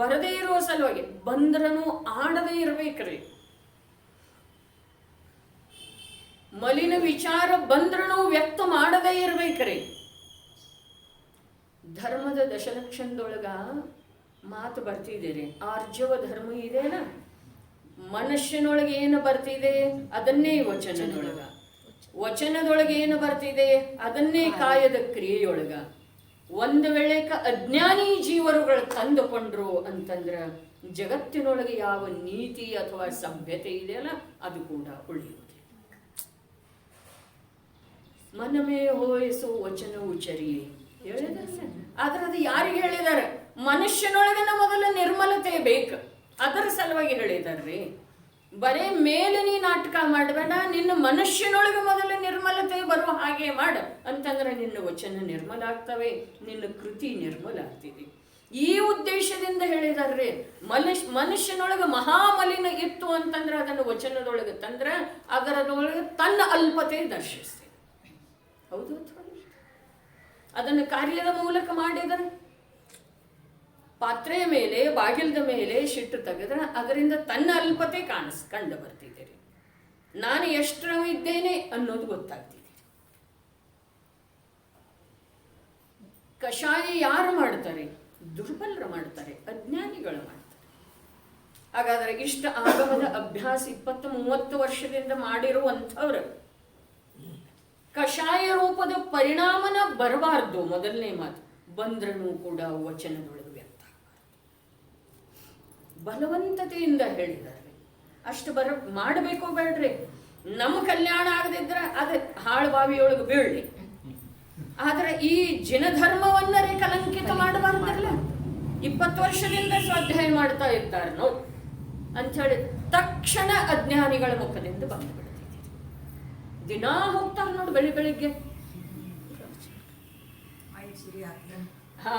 ಬರದೇ ಇರುವ ಸಲುವಾಗಿ. ಬಂದ್ರನು ಆಡದೇ ಇರ್ಬೇಕ್ರಿ. ಮಲಿನ ವಿಚಾರ ಬಂದ್ರನು ವ್ಯಕ್ತ ಮಾಡದೇ ಇರ್ಬೇಕ್ರಿ. ಧರ್ಮದ ದಶಲಕ್ಷಣದೊಳಗ ಮಾತು ಬರ್ತಿದ್ದೀರಿ. ಆರ್ಜವ ಧರ್ಮ ಇದೆನ, ಮನುಷ್ಯನೊಳಗೆ ಏನು ಬರ್ತಿದೆ ಅದನ್ನೇ ವಚನದೊಳಗ, ವಚನದೊಳಗೆ ಏನು ಬರ್ತಿದೆ ಅದನ್ನೇ ಕಾಯದ ಕ್ರಿಯೆಯೊಳಗ. ಒಂದು ವೇಳೆಕ ಅಜ್ಞಾನಿ ಜೀವರುಗಳು ತಂದುಕೊಂಡ್ರು ಅಂತಂದ್ರ ಜಗತ್ತಿನೊಳಗೆ ಯಾವ ನೀತಿ ಅಥವಾ ಸಭ್ಯತೆ ಇದೆಯಲ್ಲ ಅದು ಕೂಡ ಉಳಿಯುವುದಿಲ್ಲ. ಮನಮೇ ಹೋಯಿಸು ವಚನ ಉಚ್ಚರಿಯೇ ಹೇಳಿದಾರೆ. ಆದ್ರೆ ಅದು ಯಾರಿಗೆ ಹೇಳಿದ್ದಾರೆ? ಮನುಷ್ಯನೊಳಗನ ಮೊದಲ ನಿರ್ಮಲತೆ ಬೇಕು, ಅದರ ಸಲುವಾಗಿ ಹೇಳಿದಾರ್ರಿ. ಬರೇ ಮೇಲೆ ನೀ ನಾಟಕ ಮಾಡಬೇಡ, ನಿನ್ನ ಮನುಷ್ಯನೊಳಗೆ ಮೊದಲ ನಿರ್ಮಲತೆ ಬರುವ ಹಾಗೆ ಮಾಡ ಅಂತಂದ್ರೆ ನಿನ್ನ ವಚನ ನಿರ್ಮಲ ಆಗ್ತವೆ, ನಿನ್ನ ಕೃತಿ ನಿರ್ಮಲ ಆಗ್ತಿದೆ. ಈ ಉದ್ದೇಶದಿಂದ ಹೇಳಿದಾರ್ರಿ. ಮನುಷ್ಯನೊಳಗೆ ಮಹಾಮಲಿನ ಇತ್ತು ಅಂತಂದ್ರೆ ಅದನ್ನು ವಚನದೊಳಗೆ ತಂದ್ರೆ ಅದರದೊಳಗೆ ತನ್ನ ಅಲ್ಪತೆ ದರ್ಶಿಸ್ತೇವೆ. ಹೌದು, ಅದನ್ನು ಕಾರ್ಯದ ಮೂಲಕ ಮಾಡಿದರೆ. ಪಾತ್ರೆಯ ಮೇಲೆ, ಬಾಗಿಲದ ಮೇಲೆ ಶಿಟ್ಟು ತೆಗೆದ್ರೆ ಅದರಿಂದ ತನ್ನ ಅಲ್ಪತೆ ಕಂಡು ಬರ್ತಿದ್ದೀರಿ. ನಾನು ಎಷ್ಟರವಿದ್ದೇನೆ ಅನ್ನೋದು ಗೊತ್ತಾಗ್ತಿದೆ. ಕಷಾಯ ಯಾರು ಮಾಡ್ತಾರೆ? ದುರ್ಬಲರು ಮಾಡ್ತಾರೆ, ಅಜ್ಞಾನಿಗಳು ಮಾಡ್ತಾರೆ. ಹಾಗಾದ್ರೆ ಇಷ್ಟ ಆಗಮದ ಅಭ್ಯಾಸ 20-30 ವರ್ಷದಿಂದ ಮಾಡಿರುವಂಥವ್ರು ಕಷಾಯ ರೂಪದ ಪರಿಣಾಮನ ಬರಬಾರ್ದು. ಮೊದಲನೇ ಮಾತು, ಬಂದ್ರೂ ಕೂಡ ವಚನದೊಳಗೆ ವ್ಯಕ್ತ ಬಲವಂತತೆಯಿಂದ ಹೇಳಿದ್ದಾರೆ. ಅಷ್ಟು ಮಾಡಬೇಕು ಬೇಡ್ರಿ. ನಮ್ಮ ಕಲ್ಯಾಣ ಆಗದಿದ್ರೆ ಅದ ಹಾಳು ಬಾವಿಯೊಳಗೆ ಬೀಳಲಿ. ಆದ್ರೆ ಈ ಜಿನಧರ್ಮವನ್ನರೇ ಕಲಂಕಿತ ಮಾಡಬಾರ್ದಲ್ಲ. 20 ವರ್ಷದಿಂದ ಸ್ವಾಧ್ಯಾಯ ಮಾಡ್ತಾ ಇರ್ತಾರೆ ನೋಡಿ ಅಂಥೇಳಿ ತಕ್ಷಣ ಅಜ್ಞಾನಿಗಳ ಮುಖದಿಂದ ಬಂದು ಬಿಡ್ತಿದ್ದೀರಿ. ದಿನಾ ಹೋಗ್ತಾರೆ ನೋಡಿ ಬೆಳಿಗ್ಗೆ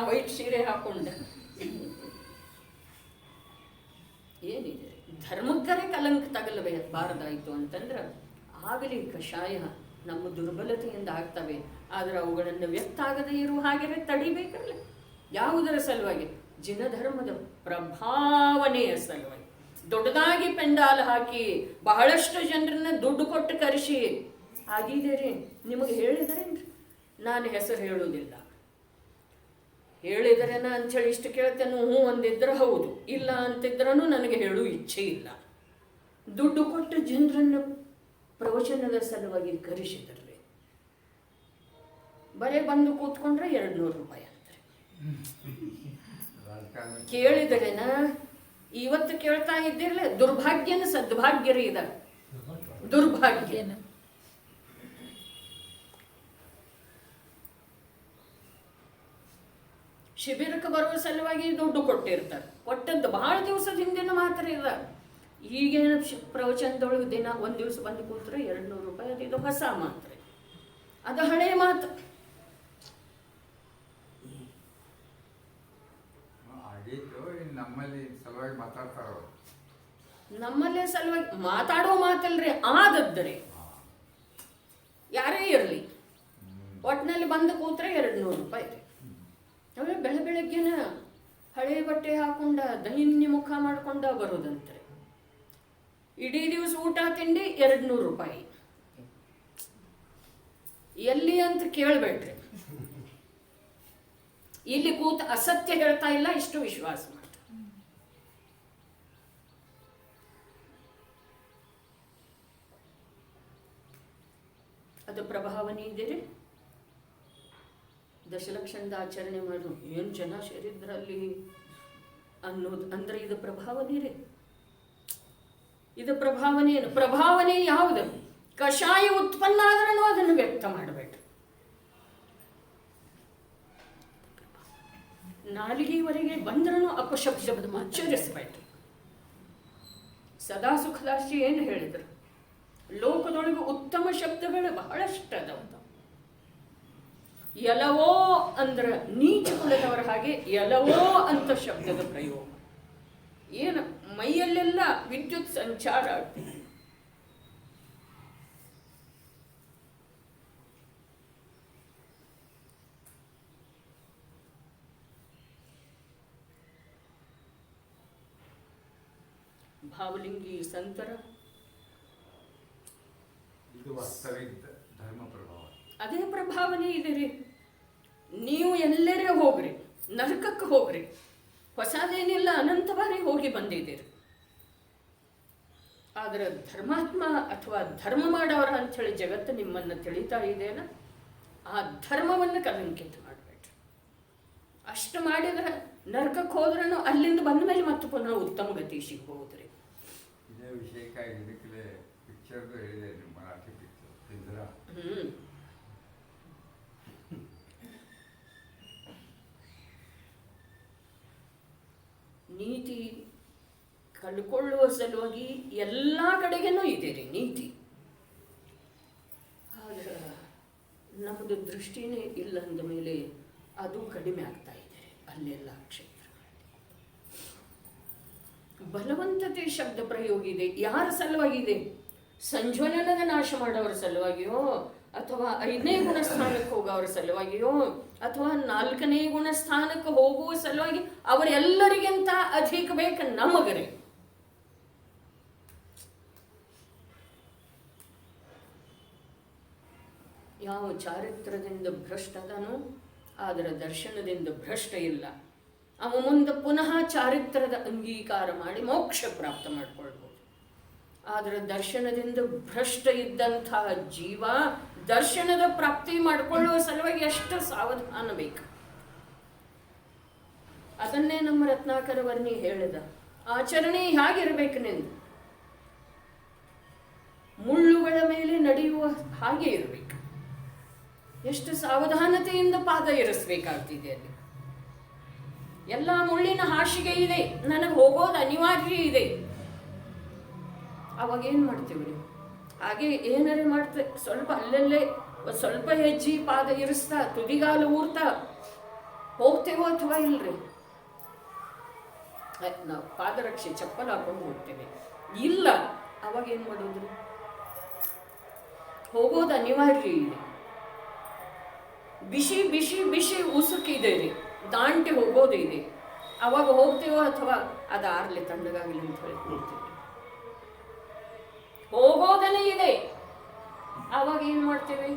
ವೈಟ್ ಸೀರೆ ಹಾಕೊಂಡ ಏನಿದೆ, ಧರ್ಮಕ್ಕರೇ ಕಲಂಕ ತಗಲಬಾರದಾಯಿತು ಅಂತಂದ್ರೆ ಆಗಲಿ ಕಷಾಯ ನಮ್ಮ ದುರ್ಬಲತೆಯಿಂದ ಆಗ್ತವೆ. ಆದರೆ ಅವುಗಳನ್ನು ವ್ಯಕ್ತ ಆಗದೇ ಇರುವ ಹಾಗೆ ತಡಿಬೇಕಲ್ಲ. ಯಾವುದರ ಸಲುವಾಗಿ? ಜಿನಧರ್ಮದ ಪ್ರಭಾವನೆಯ ಸಲುವಾಗಿ. ದೊಡ್ಡದಾಗಿ ಪೆಂಡಾಲ್ ಹಾಕಿ ಬಹಳಷ್ಟು ಜನರನ್ನ ದುಡ್ಡು ಕೊಟ್ಟು ಕರೆಸಿ ಆಗಿದ್ದೀರಿ. ನಿಮಗೆ ಹೇಳಿದರೇನ್ರಿ? ನಾನು ಹೆಸರು ಹೇಳುವುದಿಲ್ಲ. ಹೇಳಿದರೇನ ಅಂಥೇಳಿ ಇಷ್ಟು ಕೇಳ್ತೇನೆ, ಹ್ಞೂ ಅಂದಿದ್ರೆ ಹೌದು, ಇಲ್ಲ ಅಂತಿದ್ರೂ ನನಗೆ ಹೇಳು ಇಚ್ಛೆ ಇಲ್ಲ. ದುಡ್ಡು ಕೊಟ್ಟು ಜನರನ್ನು ಪ್ರವಚನದ ಸಲುವಾಗಿ ಕರೆಸಿದ್ರಲ್ಲಿ ಬರೇ ಬಂದು ಕೂತ್ಕೊಂಡ್ರೆ 200 ರೂಪಾಯಿ ಅಂತಾರೆ. ಕೇಳಿದರೇನ? ಇವತ್ತು ಕೇಳ್ತಾ ಇದ್ದಿರಲೇ ದುರ್ಭಾಗ್ಯನ ಸದ್ಭಾಗ್ಯರೇ ಇದ್ದಾರೆ. ದುರ್ಭಾಗ್ಯನ ಶಿಬಿರಕ್ಕೆ ಬರುವ ಸಲುವಾಗಿ ದುಡ್ಡು ಕೊಟ್ಟಿರ್ತಾರೆ. ಕೊಟ್ಟದ್ದು ಬಹಳ ದಿವಸದ ಹಿಂದಿನ ಮಾತ್ರ ಇಲ್ಲ. ಈಗೇನು ಪ್ರವಚನದೊಳಗೆ ದಿನ ಒಂದು ದಿವಸ ಬಂದು ಕೂತ್ರೆ 200 ರೂಪಾಯಿ. ಅದು ಇದು ಹೊಸ ಮಾತ್ರೆ, ಅದು ಹಳೆ ಮಾತು. ನಮ್ಮಲ್ಲೇ ಸಲುವಾಗಿ ಮಾತಾಡೋ ಮಾತಲ್ರಿ, ಆದದ್ರಿ ಯಾರೇ ಇರಲಿ ಒಟ್ಟಿನಲ್ಲಿ ಬಂದು ಕೂತ್ರೆ 200 ರೂಪಾಯಿ. ಅವೇ ಬೆಳಗ್ಗೆನ ಹಳೆ ಬಟ್ಟೆ ಹಾಕೊಂಡ ದೈನ್ಯ ಮುಖ ಮಾಡ್ಕೊಂಡ ಬರೋದಂತ್ರೆ. ಇಡೀ ದಿವಸ ಊಟ ತಿಂಡಿ 200 ರೂಪಾಯಿ. ಎಲ್ಲಿ ಅಂತ ಕೇಳಬೇಡ್ರಿ. ಇಲ್ಲಿ ಕೂತ ಅಸತ್ಯ ಹೇಳ್ತಾ ಇಲ್ಲ, ಇಷ್ಟು ವಿಶ್ವಾಸ ಮಾಡ್ತಾರೆ. ಅದು ಪ್ರಭಾವನೆ ಇದೆರಿ. ದಶಲಕ್ಷಣದ ಆಚರಣೆ ಮಾಡು, ಏನು ಜನ ಸೇರಿದ್ರಲ್ಲಿ ಅನ್ನೋದು ಅಂದ್ರೆ ಇದು ಪ್ರಭಾವನೆ ರೀ. ಇದು ಪ್ರಭಾವನೆ ಏನು? ಪ್ರಭಾವನೆ ಯಾವುದು? ಕಷಾಯ ಉತ್ಪನ್ನ ಆದ್ರೂ ಅದನ್ನು ವ್ಯಕ್ತ ಮಾಡಬೇಡ್ರಿ. ನಾಲಿಗೆವರೆಗೆ ಬಂದ್ರೂ ಅಪಶಬ್ದ ಉಚ್ಚರಿಸಬೇಡ್ರಿ. ಸದಾ ಸುಖದಾಸಿ ಏನು ಹೇಳಿದ್ರು? ಲೋಕದೊಳಗೆ ಉತ್ತಮ ಶಬ್ದಗಳು ಬಹಳಷ್ಟು ಅದಾವ. ಎಲವೋ ಅಂದ್ರೆ ನೀಚ ಕುಲದವರ ಹಾಗೆ ಎಲವೋ ಅಂತ ಶಬ್ದದ ಪ್ರಯೋಗ. ಏನು ಮೈಯಲ್ಲೆಲ್ಲ ವಿದ್ಯುತ್ ಸಂಚಾರ ಆಗ್ತದೆ. ಭಾವಲಿಂಗಿ ಸಂತರ ಧರ್ಮ ಪ್ರಭಾವ, ಅದೇ ಪ್ರಭಾವನೆ ಇದೆ ರೀ. ನೀವು ಎಲ್ಲರೇ ಹೋಗ್ರಿ, ನರಕಕ್ಕೆ ಹೋಗ್ರಿ, ಹೊಸದೇನಿಲ್ಲ, ಅನಂತ ಬಾರಿ ಹೋಗಿ ಬಂದಿದ್ದೀರಿ. ಆದರೆ ಧರ್ಮಾತ್ಮ ಅಥವಾ ಧರ್ಮ ಮಾಡೋರ ಅಂಥೇಳಿ ಜಗತ್ತು ನಿಮ್ಮನ್ನು ತಿಳಿತಾ ಇದೆಯಲ್ಲ, ಆ ಧರ್ಮವನ್ನು ಕಲಂಕಿತ ಮಾಡಬೇಡ್ರಿ. ಅಷ್ಟು ಮಾಡಿದ್ರೆ ನರಕಕ್ಕೆ ಹೋದ್ರೂ ಅಲ್ಲಿಂದ ಬಂದ ಮೇಲೆ ಮತ್ತೆ ಪುನಃ ಉತ್ತಮ ಗತಿ ಸಿಗ್ಬೋದ್ರಿ. ಇದೇ ವಿಷಯಕ್ಕಾಗಿ ಇದಕ್ಕೆ ಪಿಕ್ಚರ್ದು ಹೇಳಿದೆ, ನಿಮ್ಮ ಮರಾಠಿ ಪಿಕ್ಚರ್ ಇಂದಿರಾ. ನೀತಿ ಕಳ್ಕೊಳ್ಳುವ ಸಲುವಾಗಿ ಎಲ್ಲ ಕಡೆಗೇನೂ ಇದೆ ರೀ ನೀತಿ. ಆದ್ರೆ ನಮ್ಮದು ದೃಷ್ಟಿನೇ ಇಲ್ಲ ಅಂದ ಮೇಲೆ ಅದು ಕಡಿಮೆ ಆಗ್ತಾ ಇದೆ ಅಲ್ಲೆಲ್ಲ ಕ್ಷೇತ್ರಗಳಲ್ಲಿ. ಬಲವಂತತೆ ಶಬ್ದ ಪ್ರಯೋಗ ಇದೆ. ಯಾರ ಸಲುವಾಗಿದೆ? ಸಂಜ್ವಲನದ ನಾಶ ಮಾಡೋರ ಸಲುವಾಗಿಯೋ, ಅಥವಾ 5ನೇ ಗುಣಸ್ಥಾನಕ್ಕೆ ಹೋಗೋರ ಸಲುವಾಗಿಯೋ, ಅಥವಾ 4ನೇ ಗುಣಸ್ಥಾನಕ್ಕೆ ಹೋಗುವ ಸಲುವಾಗಿ ಅವರೆಲ್ಲರಿಗಿಂತ ಅಧಿಕ ಬೇಕು ನಮಗರೆ. ಯಾವ ಚಾರಿತ್ರದಿಂದ ಭ್ರಷ್ಟ ಅದನೋ ಅದರ ದರ್ಶನದಿಂದ ಭ್ರಷ್ಟ ಇಲ್ಲ. ಅವ ಮುಂದೆ ಪುನಃ ಚಾರಿತ್ರದ ಅಂಗೀಕಾರ ಮಾಡಿ ಮೋಕ್ಷ ಪ್ರಾಪ್ತ ಮಾಡಿಕೊಳ್ಬೋದು. ಆದರೆ ದರ್ಶನದಿಂದ ಭ್ರಷ್ಟ ಇದ್ದಂತಹ ಜೀವ ದರ್ಶನದ ಪ್ರಾಪ್ತಿ ಮಾಡಿಕೊಳ್ಳುವ ಸಲುವಾಗಿ ಎಷ್ಟು ಸಾವಧಾನ ಬೇಕು. ಅದನ್ನೇ ನಮ್ಮ ರತ್ನಾಕರ ವರ್ಣಿ ಹೇಳಿದ. ಆಚರಣೆ ಹೇಗಿರ್ಬೇಕು ನಿಂದು? ಮುಳ್ಳುಗಳ ಮೇಲೆ ನಡೆಯುವ ಹಾಗೆ ಇರಬೇಕು. ಎಷ್ಟು ಸಾವಧಾನತೆಯಿಂದ ಪಾದ ಇರಿಸ್ಬೇಕಾಗ್ತಿದೆ ಅಲ್ಲಿ. ಎಲ್ಲ ಮುಳ್ಳಿನ ಹಾಸಿಗೆ ಇದೆ, ನನಗೆ ಹೋಗೋದು ಅನಿವಾರ್ಯ ಇದೆ. ಅವಾಗ ಏನು ಮಾಡ್ತೀವಿ? ಹಾಗೆ ಏನಾರೇ ಮಾಡ್ತೇವೆ, ಸ್ವಲ್ಪ ಅಲ್ಲಲ್ಲೇ ಸ್ವಲ್ಪ ಹೆಜ್ಜೆ ಪಾದ ಇರಿಸ್ತಾ ತುದಿಗಾಲು ಊರ್ತಾ ಹೋಗ್ತೇವೋ ಅಥವಾ ಇಲ್ರಿ? ನಾವು ಪಾದರಕ್ಷೆ ಚಪ್ಪಲ್ ಹಾಕೊಂಡು ಹೋಗ್ತೇವೆ, ಇಲ್ಲ ಅವಾಗ ಏನು ಮಾಡೋದು? ಹೋಗೋದು ಅನಿವಾರ್ಯ ಇದೆ. ಬಿಸಿ ಬಿಸಿ ಬಿಸಿ ಉಸುಕಿದೆ ರೀ, ದಾಂಟಿ ಹೋಗೋದಿದೆ. ಅವಾಗ ಹೋಗ್ತೇವೋ ಅಥವಾ ಅದು ಆರ್ಲಿ ತಣ್ಣಗಾಗಲಿ ಅಂತ ಹೇಳಿ ಹೋಗ್ತೇವೆ. ಹೋಗೋದನೇ ಇದೆ, ಅವಾಗ ಏನ್ ಮಾಡ್ತೇವೆ?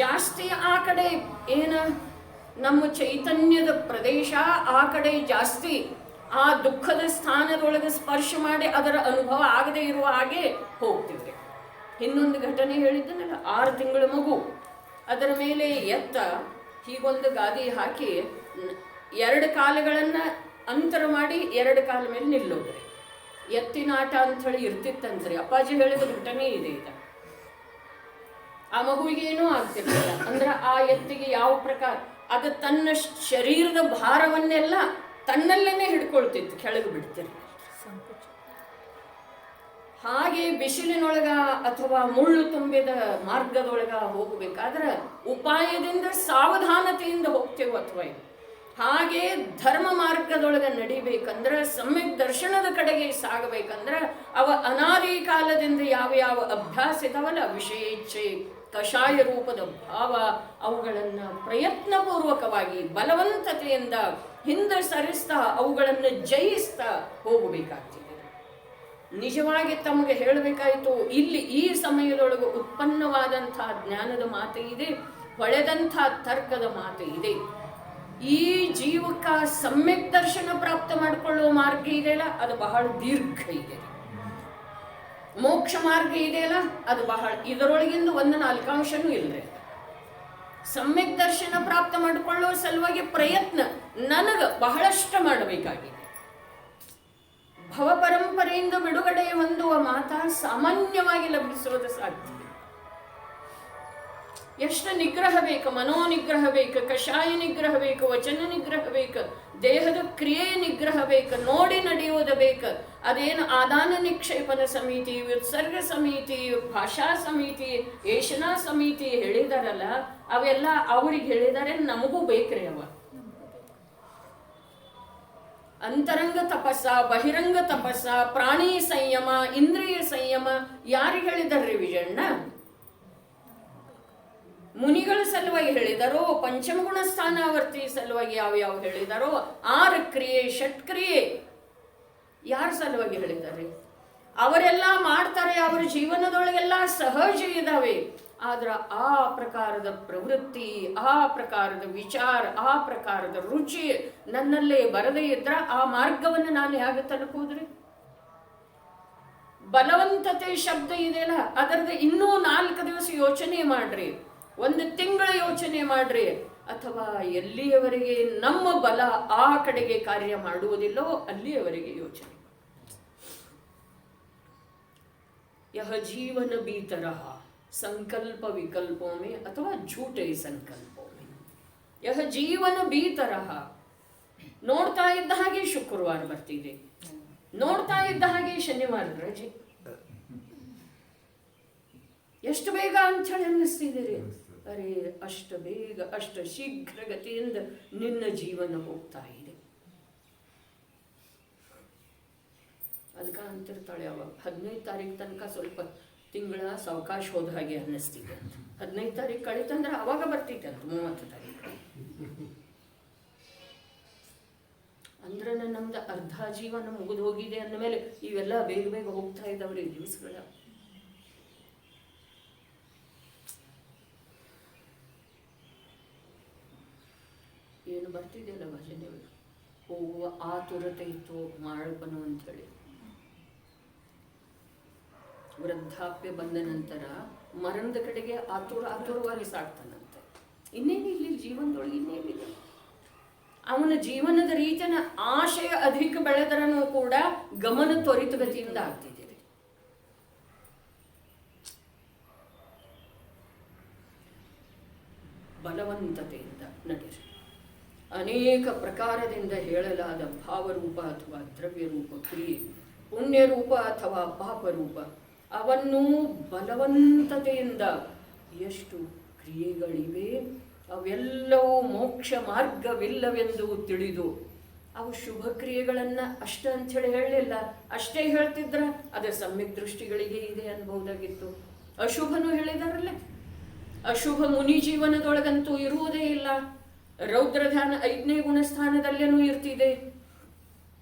ಜಾಸ್ತಿ ಆ ಕಡೆ ಏನ ನಮ್ಮ ಚೈತನ್ಯದ ಪ್ರದೇಶ ಆ ಕಡೆ ಜಾಸ್ತಿ ಆ ದುಃಖದ ಸ್ಥಾನದೊಳಗೆ ಸ್ಪರ್ಶ ಮಾಡಿ ಅದರ ಅನುಭವ ಆಗದೆ ಇರುವ ಹಾಗೆ ಹೋಗ್ತಿವ್ರಿ. ಇನ್ನೊಂದು ಘಟನೆ ಹೇಳಿದ್ದನಲ್ಲ, 6 ತಿಂಗಳ ಮಗು ಅದರ ಮೇಲೆ ಎತ್ತ ಹೀಗೊಂದು ಗಾದಿ ಹಾಕಿ 2 ಕಾಲುಗಳನ್ನ ಅಂತರ ಮಾಡಿ 2 ಕಾಲ ಮೇಲೆ ನಿಲ್ಲೋದ್ರಿ. ಎತ್ತಿನ ಆಟ ಅಂತ ಹೇಳಿ ಇರ್ತಿತ್ತಂತ್ರಿ. ಅಪ್ಪಾಜಿ ಹೇಳಿದ ಘಟನೆ ಇದೆ ಇದು. ಆ ಮಗುವಿಗೆ ಏನೂ ಆಗ್ತಿರ್ಲಿಲ್ಲ. ಅಂದ್ರೆ ಆ ಎತ್ತಿಗೆ ಯಾವ ಪ್ರಕಾರ ಅದು ತನ್ನ ಶರೀರದ ಭಾರವನ್ನೆಲ್ಲ ತನ್ನಲ್ಲೇನೆ ಹಿಡ್ಕೊಳ್ತಿತ್ತು, ಕೆಳಗೆ ಬಿಡ್ತಿರ್ಲಿಲ್ಲ. ಹಾಗೆ ಬಿಸಿಲಿನೊಳಗ ಅಥವಾ ಮುಳ್ಳು ತುಂಬಿದ ಮಾರ್ಗದೊಳಗ ಹೋಗಬೇಕಾದ್ರೆ ಉಪಾಯದಿಂದ ಸಾವಧಾನತೆಯಿಂದ ಹೋಗ್ತೇವೆ. ಅಥವಾ ಹಾಗೆ ಧರ್ಮ ಮಾರ್ಗದೊಳಗೆ ನಡಿಬೇಕಂದ್ರೆ ಸಮ್ಯಕ್ ದರ್ಶನದ ಕಡೆಗೆ ಸಾಗಬೇಕಂದ್ರೆ ಅವ ಅನಾದಿ ಕಾಲದಿಂದ ಯಾವ ಯಾವ ಅಭ್ಯಾಸ ಇದಾವಲ್ಲ, ವಿಷಯೇಚ್ಛೆ, ಕಷಾಯ ರೂಪದ ಭಾವ, ಅವುಗಳನ್ನು ಪ್ರಯತ್ನಪೂರ್ವಕವಾಗಿ ಬಲವಂತತೆಯಿಂದ ಹಿಂದೆ ಸರಿಸ್ತಾ ಅವುಗಳನ್ನು ಜಯಿಸ್ತಾ ಹೋಗಬೇಕಾಗ್ತದೆ. ನಿಜವಾಗಿ ತಮಗೆ ಹೇಳಬೇಕಾಯಿತು, ಇಲ್ಲಿ ಈ ಸಮಯದೊಳಗೆ ಉತ್ಪನ್ನವಾದಂತಹ ಜ್ಞಾನದ ಮಾತು ಇದೆ, ಹೊಳೆದಂಥ ತರ್ಕದ ಮಾತು ಇದೆ. ಈ ಜೀವಕ್ಕ ಸಮ್ಯಕ್ ದರ್ಶನ ಪ್ರಾಪ್ತ ಮಾಡಿಕೊಳ್ಳುವ ಮಾರ್ಗ ಇದೆಯಲ್ಲ, ಅದು ಬಹಳ ದೀರ್ಘ ಇದೆ. ಮೋಕ್ಷ ಮಾರ್ಗ ಇದೆಯಲ್ಲ, ಅದು ಬಹಳ ಇದರೊಳಗಿಂದ 1/4 ಅಂಶನೂ ಇಲ್ಲರಿ. ಸಮ್ಯಕ್ ದರ್ಶನ ಪ್ರಾಪ್ತ ಮಾಡಿಕೊಳ್ಳುವ ಸಲುವಾಗಿ ಪ್ರಯತ್ನ ನನಗೆ ಬಹಳಷ್ಟು ಮಾಡಬೇಕಾಗಿದೆ. ಭವ ಪರಂಪರೆಯಿಂದ ಬಿಡುಗಡೆ ಹೊಂದುವ ಮಾತ ಸಾಮಾನ್ಯವಾಗಿ ಲಭಿಸುವುದು ಸಾಧ್ಯ. ಎಷ್ಟು ನಿಗ್ರಹ ಬೇಕು, ಮನೋನಿಗ್ರಹ ಬೇಕು, ಕಷಾಯ ನಿಗ್ರಹ ಬೇಕು, ವಚನ ನಿಗ್ರಹ ಬೇಕು, ದೇಹದ ಕ್ರಿಯೆ ನಿಗ್ರಹ ಬೇಕು, ನೋಡಿ ನಡೆಯುವುದು ಬೇಕು. ಅದೇನು ಆದಾನ ನಿಕ್ಷೇಪನ ಸಮಿತಿ, ವ್ಯುತ್ಸರ್ಗ ಸಮಿತಿ, ಭಾಷಾ ಸಮಿತಿ, ಏಷನಾ ಸಮಿತಿ ಹೇಳಿದಾರಲ್ಲ, ಅವೆಲ್ಲ ಅವ್ರಿಗೆ ಹೇಳಿದಾರೆ, ನಮಗೂ ಬೇಕ್ರಿ ಅವ. ಅಂತರಂಗ ತಪಸ್ಸ, ಬಹಿರಂಗ ತಪಸ್ಸ, ಪ್ರಾಣಿ ಸಂಯಮ, ಇಂದ್ರಿಯ ಸಂಯಮ ಯಾರಿಗೆ ಹೇಳಿದಾರ್ರಿ ವಿಜಯಣ್ಣ? ಮುನಿಗಳ ಸಲುವಾಗಿ ಹೇಳಿದಾರೋ, ಪಂಚಮಗುಣ ಸ್ಥಾನಾವರ್ತಿ ಸಲುವಾಗಿ ಯಾವ ಹೇಳಿದಾರೋ, 6 ಕ್ರಿಯೆ, ಷಟ್ಕ್ರಿಯೆ ಯಾರ ಸಲುವಾಗಿ ಹೇಳಿದ್ದಾರೆ? ಅವರೆಲ್ಲ ಮಾಡ್ತಾರೆ, ಅವರ ಜೀವನದೊಳಗೆಲ್ಲ ಸಹಜ ಇದಾವೆ. ಆದ್ರೆ ಆ ಪ್ರಕಾರದ ಪ್ರವೃತ್ತಿ, ಆ ಪ್ರಕಾರದ ವಿಚಾರ, ಆ ಪ್ರಕಾರದ ರುಚಿ ನನ್ನಲ್ಲೇ ಬರದೇ ಇದ್ರ ಆ ಮಾರ್ಗವನ್ನು ನಾನು ಹೇಗೆ ತಲುಪುದ್ರಿ? ಬಲವಂತತೆ ಶಬ್ದ ಇದೆಯಲ್ಲ, ಅದರದ ಇನ್ನೂ 4 ದಿವಸ ಯೋಚನೆ ಮಾಡ್ರಿ, 1 ತಿಂಗಳ ಯೋಚನೆ ಮಾಡ್ರಿ. ಅಥವಾ ಎಲ್ಲಿಯವರೆಗೆ ನಮ್ಮ ಬಲ ಆ ಕಡೆಗೆ ಕಾರ್ಯ ಮಾಡುವುದಿಲ್ಲೋ ಅಲ್ಲಿಯವರೆಗೆ ಯೋಚನೆ. ಯಹ ಜೀವನ ಭೀತರಹ ಸಂಕಲ್ಪ ವಿಕಲ್ಪೋं में ಅಥವಾ झूठे ಸಂಕಲ್ಪೋं में. ಯಹ ಜೀವನ ಭೀತರಹ. ನೋಡ್ತಾ ಇದ್ದ ಹಾಗೆ ಶುಕ್ರವಾರ ಬರ್ತಿದೆ, ನೋಡ್ತಾ ಇದ್ದ ಹಾಗೆ ಶನಿವಾರದ ರಜೆ. ಎಷ್ಟು ಬೇಗ ಅಂತ ಹೇಳಿ ಅನ್ನಿಸ್ತಿದ್ದೀರಿ? ಅರೆ, ಅಷ್ಟು ಬೇಗ, ಅಷ್ಟು ಶೀಘ್ರಗತಿಯಿಂದ ನಿನ್ನ ಜೀವನ ಹೋಗ್ತಾ ಇದೆ. ಅದಕ್ಕೆ ಅಂತಿರ್ತಾಳೆ ಅವ 15 ತಾರೀಕು ತನಕ ಸ್ವಲ್ಪ ತಿಂಗಳ ಸಾವಕಾಶ ಹೋದ ಹಾಗೆ ಅನ್ನಿಸ್ತಿದೆ ಅಂತ. 15 ತಾರೀಕು ಕಳೀತಂದ್ರೆ ಅವಾಗ ಬರ್ತಿದ್ದೆ ಅಂತ 30 ತಾರೀಕು ಅಂದ್ರೆ ನಮ್ದು ಅರ್ಧ ಜೀವನ ಮುಗಿದು ಹೋಗಿದೆ ಅಂದಮೇಲೆ ಇವೆಲ್ಲ ಬೇಗ ಬೇಗ ಹೋಗ್ತಾ ಇದ್ದಾವ್ರಿ ದಿವಸಗಳ. ಏನು ಬರ್ತಿದೆಯಲ್ಲ ಭಜನೆಗಳು, ಹೋಗುವ ಆತುರತೆ ಇತ್ತು ಮಾಡಬನು ಅಂಥೇಳಿ. ವೃದ್ಧಾಪ್ಯ ಬಂದ ನಂತರ ಮರಣದ ಕಡೆಗೆ ಆತುರವಾಗಿ ಸಾಕ್ತಾನಂತೆ. ಇನ್ನೇನಿಲ್ಲ ಜೀವನದೊಳಗೆ, ಇನ್ನೇನಿಲ್ಲ. ಅವನ ಜೀವನದ ರೀತಿಯ ಆಶಯ ಅಧಿಕ ಬೆಳೆದರನೂ ಕೂಡ ಗಮನ ತ್ವರಿತಗತಿಯಿಂದ ಆಗ್ತಿದೆ. ಬಲವಂತತೆಯಿಂದ ನಡೆಯಿರಿ. ಅನೇಕ ಪ್ರಕಾರದಿಂದ ಹೇಳಲಾದ ಭಾವರೂಪ ಅಥವಾ ದ್ರವ್ಯರೂಪ ಕ್ರಿಯೆ, ಪುಣ್ಯರೂಪ ಅಥವಾ ಪಾಪರೂಪ, ಅವನ್ನೂ ಬಲವಂತತೆಯಿಂದ ಎಷ್ಟು ಕ್ರಿಯೆಗಳಿವೆ ಅವೆಲ್ಲವೂ ಮೋಕ್ಷ ಮಾರ್ಗವಿಲ್ಲವೆಂದು ತಿಳಿದು ಅವು ಶುಭ ಕ್ರಿಯೆಗಳನ್ನು ಅಷ್ಟ ಅಂಥೇಳಿ ಹೇಳಲಿಲ್ಲ. ಅಷ್ಟೇ ಹೇಳ್ತಿದ್ರ ಅದು ಸಮ್ಯಕ್ ದೃಷ್ಟಿಗಳಿಗೆ ಇದೆ ಅನ್ಬಹುದಾಗಿತ್ತು. ಅಶುಭನೂ ಹೇಳಿದಾರಲ್ಲ, ಅಶುಭ ಮುನಿ ಜೀವನದೊಳಗಂತೂ ಇರುವುದೇ ಇಲ್ಲ. ರೌದ್ರಧ್ಯಾನ 5ನೇ ಗುಣಸ್ಥಾನದಲ್ಲೇನೂ ಇರ್ತಿದೆ.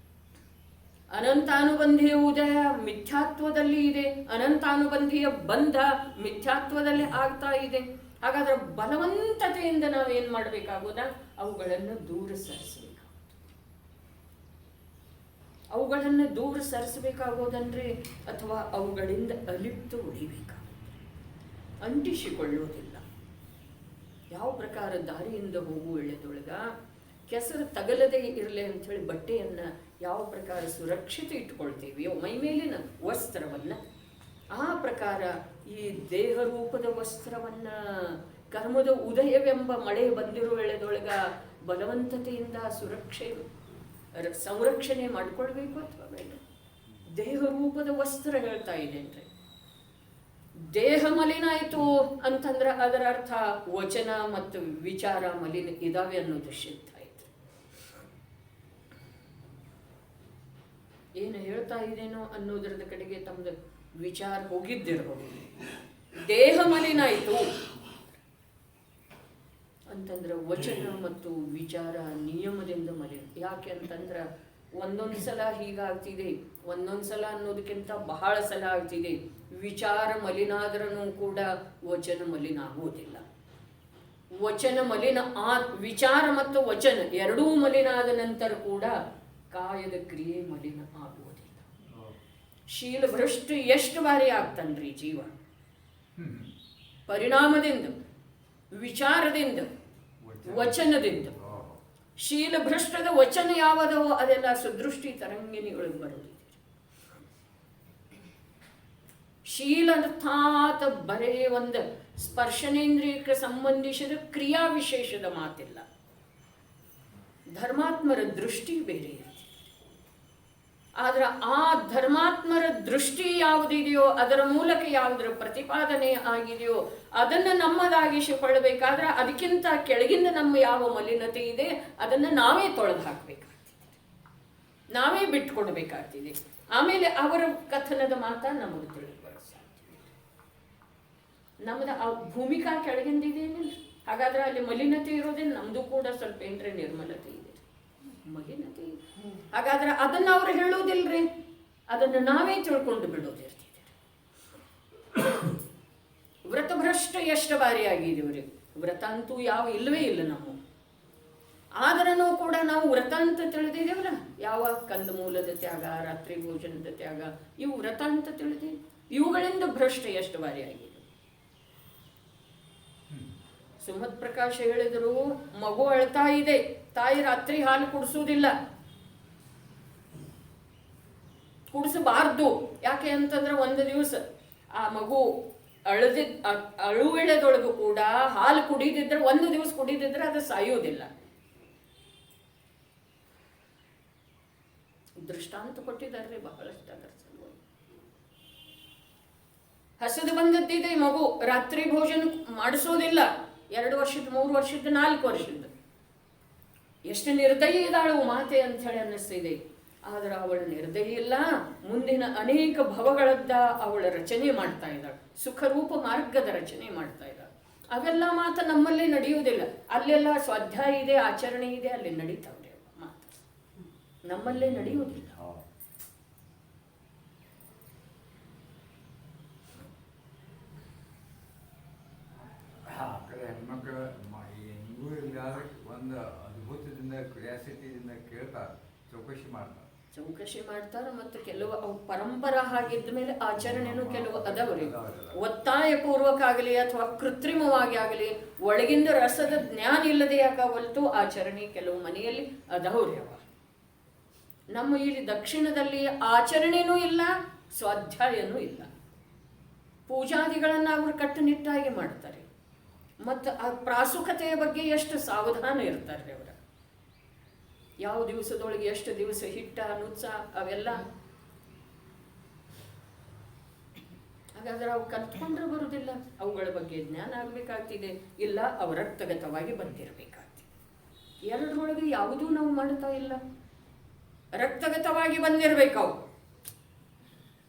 ಅನಂತಾನುಬಂಧಿಯ ಉದಯ ಮಿಥ್ಯಾತ್ವದಲ್ಲಿ ಇದೆ, ಅನಂತಾನುಬಂಧಿಯ ಬಂಧ ಮಿಥ್ಯಾತ್ವದಲ್ಲಿ ಆಗ್ತಾ ಇದೆ. ಹಾಗಾದ್ರೆ ಬಲವಂತತೆಯಿಂದ ನಾವೇನ್ ಮಾಡಬೇಕಾಗೋದ? ಅವುಗಳನ್ನು ದೂರ ಸರಿಸಬೇಕು. ಅವುಗಳನ್ನು ದೂರ ಸರಿಸಬೇಕಾಗೋದಂದ್ರೆ ಅಥವಾ ಅವುಗಳಿಂದ ಅಲಿಪ್ತ ಉಳಿಬೇಕಾಗುತ್ತೆ, ಅಂಟಿಸಿಕೊಳ್ಳುವುದಿಲ್ಲ. ಯಾವ ಪ್ರಕಾರ ದಾರಿಯಿಂದ ಹೋಗುವ ಎಳೆದೊಳಗ ಕೆಸರು ತಗಲದೇ ಇರಲಿ ಅಂಥೇಳಿ ಬಟ್ಟೆಯನ್ನು ಯಾವ ಪ್ರಕಾರ ಸುರಕ್ಷಿತ ಇಟ್ಕೊಳ್ತೀವಿಯೋ ಮೈ ಮೇಲಿನ ವಸ್ತ್ರವನ್ನು, ಆ ಪ್ರಕಾರ ಈ ದೇಹ ರೂಪದ ವಸ್ತ್ರವನ್ನು ಕರ್ಮದ ಉದಯವೆಂಬ ಮಳೆ ಬಂದಿರೋ ವೇಳೆದೊಳಗ ಬಲವಂತತೆಯಿಂದ ಸಂರಕ್ಷಣೆ ಮಾಡಿಕೊಳ್ಬೇಕು ಅಥವಾ ಬೇಡ? ದೇಹ ರೂಪದ ವಸ್ತ್ರ ಹೇಳ್ತಾ ಇದೆ ಅಂದ್ರೆ ದೇಹ ಮಲಿನ ಆಯಿತು ಅಂತಂದ್ರೆ ಅದರ ಅರ್ಥ ವಚನ ಮತ್ತು ವಿಚಾರ ಮಲಿನ ಇದಾವೆ ಅನ್ನೋದು ಸಿದ್ಧ ಆಯ್ತು. ಏನು ಹೇಳ್ತಾ ಇದೇನೋ ಅನ್ನೋದ್ರದ ಕಡೆಗೆ ತಮ್ಮದು ವಿಚಾರ ಹೋಗಿದ್ದಿರಬಹುದು. ದೇಹ ಮಲಿನ ಆಯಿತು ಅಂತಂದ್ರೆ ವಚನ ಮತ್ತು ವಿಚಾರ ನಿಯಮದಿಂದ ಮಲಿನ. ಯಾಕೆ ಅಂತಂದ್ರೆ ಒಂದೊಂದು ಸಲ ಹೀಗಾಗ್ತಿದೆ, ಒಂದೊಂದು ಸಲ ಅನ್ನೋದಕ್ಕಿಂತ ಬಹಳ ಸಲ ಆಗ್ತಿದೆ. ವಿಚಾರ ಮಲಿನಾದ್ರೂ ಕೂಡ ವಚನ ಮಲಿನ ಆಗುವುದಿಲ್ಲ. ವಚನ ಮಲಿನ ವಿಚಾರ ಮತ್ತು ವಚನ ಎರಡೂ ಮಲಿನ ಆದ ನಂತರ ಕೂಡ ಕಾಯದ ಕ್ರಿಯೆ ಮಲಿನ ಆಗುವುದಿಲ್ಲ. ಶೀಲ ಭ್ರಷ್ಟ ಎಷ್ಟು ಬಾರಿ ಆಗ್ತಾನ್ರಿ ಜೀವ? ಪರಿಣಾಮದಿಂದ, ವಿಚಾರದಿಂದ, ವಚನದಿಂದ. ಶೀಲ ಭ್ರಷ್ಟದ ವಚನ ಯಾವುದವೋ ಅದೆಲ್ಲ ಸುದೃಷ್ಟಿ ತರಂಗಿಣಿಗಳಿಗೆ ಬರುವುದಿದೆ. ಶೀಲ ಅರ್ಥಾತ್ ಬರೇ ಒಂದು ಸ್ಪರ್ಶನೇಂದ್ರಿಯಕ್ಕೆ ಸಂಬಂಧಿಸಿದ ಕ್ರಿಯಾ ವಿಶೇಷದ ಮಾತಿಲ್ಲ. ಧರ್ಮಾತ್ಮರ ದೃಷ್ಟಿ ಬೇರೆ ಇರುತ್ತೆ. ಆದ್ರೆ ಆ ಧರ್ಮಾತ್ಮರ ದೃಷ್ಟಿ ಯಾವುದಿದೆಯೋ, ಅದರ ಮೂಲಕ ಯಾವುದರ ಪ್ರತಿಪಾದನೆ ಆಗಿದೆಯೋ ಅದನ್ನು ನಮ್ಮದಾಗಿಸಿಕೊಳ್ಳಬೇಕಾದ್ರೆ ಅದಕ್ಕಿಂತ ಕೆಳಗಿಂದ ನಮ್ಮ ಯಾವ ಮಲಿನತೆ ಇದೆ ಅದನ್ನು ನಾವೇ ತೊಳೆದು ಹಾಕಬೇಕಾಗ್ತಿದೆ, ನಾವೇ ಬಿಟ್ಕೊಡ್ಬೇಕಾಗ್ತಿದೆ. ಆಮೇಲೆ ಅವರ ಕಥನದ ಮಾತ ನಮಗೆ ತಿಳಿದುಬರೋ ಸಾಧ್ಯ. ನಮ್ಮದು ಆ ಭೂಮಿಕಾ ಕೆಳಗಿಂದಿದೇನಿಲ್ಲ. ಹಾಗಾದ್ರೆ ಅಲ್ಲಿ ಮಲಿನತೆ ಇರೋದೇನು? ನಮ್ದು ಕೂಡ ಸ್ವಲ್ಪ ಏನ್ರೆ ನಿರ್ಮಲತೆ ಇದೆ, ಮಲಿನತೆ ಇದೆ. ಹಾಗಾದ್ರೆ ಅದನ್ನ ಅವ್ರು ಹೇಳೋದಿಲ್ರಿ, ಅದನ್ನು ನಾವೇ ತಿಳ್ಕೊಂಡು ಬಿಡೋದಿರ್ತಿದೆ. ವ್ರತಭ್ರಷ್ಟ ಎಷ್ಟು ಬಾರಿ ಆಗಿದೀವ್ರಿ? ವ್ರತ ಅಂತೂ ಯಾವ ಇಲ್ಲವೇ ಇಲ್ಲ ನಮ್ಮ. ಆದ್ರೂ ಕೂಡ ನಾವು ವ್ರತ ಅಂತ ತಿಳಿದಿದ್ದೇವಲ್ಲ, ಯಾವ ಕಂದಮೂಲದ ತ್ಯಾಗ, ರಾತ್ರಿ ಭೋಜನದ ತ್ಯಾಗ, ಇವು ವ್ರತ ಅಂತ ತಿಳಿದಿ. ಇವುಗಳಿಂದ ಭ್ರಷ್ಟ ಎಷ್ಟು ಬಾರಿ ಆಗಿದೆ. ಸುಮತ್ ಪ್ರಕಾಶ್ ಹೇಳಿದ್ರು, ಮಗು ಅಳ್ತಾ ಇದೆ, ತಾಯಿ ರಾತ್ರಿ ಹಾಲು ಕುಡಿಸೋದಿಲ್ಲ, ಕುಡಿಸಬಾರ್ದು. ಯಾಕೆ ಅಂತಂದ್ರೆ ಒಂದು ದಿವಸ ಆ ಮಗು ಅಳುವೆಳೆದೊಳಗೂ ಕೂಡ ಹಾಲು ಕುಡಿದಿದ್ರೆ, ಒಂದು ದಿವಸ ಕುಡಿದಿದ್ರೆ ಅದು ಸಾಯೋದಿಲ್ಲ. ದೃಷ್ಟಾಂತ ಕೊಟ್ಟಿದ್ದಾರೆ ಬಹಳಷ್ಟು ಅದರ ಸಲುವಾಗಿ. ಹಸದು ಬಂದದ್ದಿದೆ ಮಗು, ರಾತ್ರಿ ಭೋಜನ ಮಾಡಿಸೋದಿಲ್ಲ. 2 ವರ್ಷದ, 3 ವರ್ಷದ, 4 ವರ್ಷದ. ಎಷ್ಟು ನಿರ್ದಯಿ ಇದ್ದಾಳು ಮಾತೆ ಅಂತ ಹೇಳಿ ಅನ್ನಿಸ್ತಿದೆ. ಆದ್ರೆ ಅವಳ ನಿರ್ದಯಿ ಇಲ್ಲ, ಮುಂದಿನ ಅನೇಕ ಭವಗಳದ್ದ ಅವಳ ರಚನೆ ಮಾಡ್ತಾ ಇದ್ದಾಳೆ, ಸುಖರೂಪ ಮಾರ್ಗದ ರಚನೆ ಮಾಡ್ತಾ ಇದ್ದಾಳೆ. ಅವೆಲ್ಲ ಮಾತು ನಮ್ಮಲ್ಲಿ ನಡೆಯುವುದಿಲ್ಲ. ಅಲ್ಲೆಲ್ಲ ಸ್ವಾಧ್ಯಾಯ ಇದೆ, ಆಚರಣೆ ಇದೆ, ಅಲ್ಲಿ ನಡೀತಾವ್ರೆ ಮಾತು, ನಮ್ಮಲ್ಲೇ ನಡೆಯುವುದಿಲ್ಲ. ಹೆಣ್ಮಕ್ಳು ಹೆಂಗೂ ಇಲ್ಲದ ಒಂದು ಅದ್ಭುತದಿಂದ ಕ್ರಿಯಾಸಿಟಿಯಿಂದ ಕೇಳ್ತಾರೆ, ಚೌಕಶಿ ಮಾಡ್ತಾರೆ. ಮತ್ತು ಕೆಲವು ಅವು ಪರಂಪರಾ ಆಗಿದ್ದ ಮೇಲೆ ಆಚರಣೆನೂ ಕೆಲವು ಅದಾವ್ರಿ. ಒತ್ತಾಯ ಪೂರ್ವಕ ಆಗಲಿ ಅಥವಾ ಕೃತ್ರಿಮವಾಗಿ ಆಗಲಿ, ಒಳಗಿಂದ ರಸದ ಜ್ಞಾನ ಇಲ್ಲದೆ ಯಾಕಾವಲ್ತು ಆಚರಣೆ ಕೆಲವು ಮನೆಯಲ್ಲಿ ಅದಾವ್ರಿ. ಅವ ನಮ್ಮ ಇಲ್ಲಿ ದಕ್ಷಿಣದಲ್ಲಿ ಆಚರಣೆನೂ ಇಲ್ಲ, ಸ್ವಾಧ್ಯಾಯನೂ ಇಲ್ಲ. ಪೂಜಾದಿಗಳನ್ನು ಅವರು ಕಟ್ಟುನಿಟ್ಟಾಗಿ ಮಾಡ್ತಾರೆ. ಮತ್ತು ಆ ಪ್ರಾಸುಖತೆಯ ಬಗ್ಗೆ ಎಷ್ಟು ಸಾವಧಾನ ಇರ್ತಾರೆ ಅವರ. ಯಾವ ದಿವಸದೊಳಗೆ ಎಷ್ಟು ದಿವಸ ಹಿಟ್ಟ ನುಚ್ಚ ಅವೆಲ್ಲ ಹಾಗಾದ್ರೆ ಅವು ಕಲ್ತ್ಕೊಂಡ್ರೆ ಬರುವುದಿಲ್ಲ, ಅವುಗಳ ಬಗ್ಗೆ ಜ್ಞಾನ ಆಗಬೇಕಾಗ್ತಿದೆ, ಇಲ್ಲ ಅವು ರಕ್ತಗತವಾಗಿ ಬಂದಿರಬೇಕಾಗ್ತಿದೆ. ಎರಡರೊಳಗೆ ಯಾವುದೂ ನಾವು ಮಾಡ್ತಾ ಇಲ್ಲ. ರಕ್ತಗತವಾಗಿ ಬಂದಿರಬೇಕು ಅವು,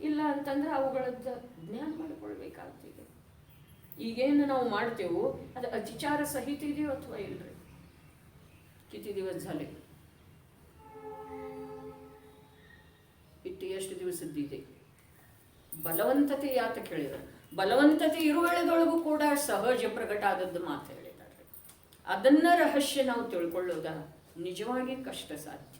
ಇಲ್ಲ ಅಂತಂದ್ರೆ ಅವುಗಳದ್ದು ಜ್ಞಾನ ಮಾಡ್ಕೊಳ್ಬೇಕಾಗ್ತಿದೆ. ಈಗೇನು ನಾವು ಮಾಡ್ತೇವೋ ಅದು ಅತಿಚಾರ ಸಹಿತ ಇದೆಯೋ ಅಥವಾ ಇಲ್ರಿ? किती दिवस झाले? ಇಟ್ಟು ಎಷ್ಟು ದಿವಸದ್ದಿದೆ? ಬಲವಂತತೆ ಯಾತ ಕೇಳಿದ್ರೆ, ಬಲವಂತತೆ ಇರುವೆಳೆದೊಳಗೂ ಕೂಡ ಸಹಜ ಪ್ರಕಟ ಆದದ್ದು ಮಾತು ಹೇಳಿದ್ದಾರೆ. ಅದನ್ನ ರಹಸ್ಯ ನಾವು ತಿಳ್ಕೊಳ್ಳೋದ ನಿಜವಾಗಿ ಕಷ್ಟ ಸಾಧ್ಯ.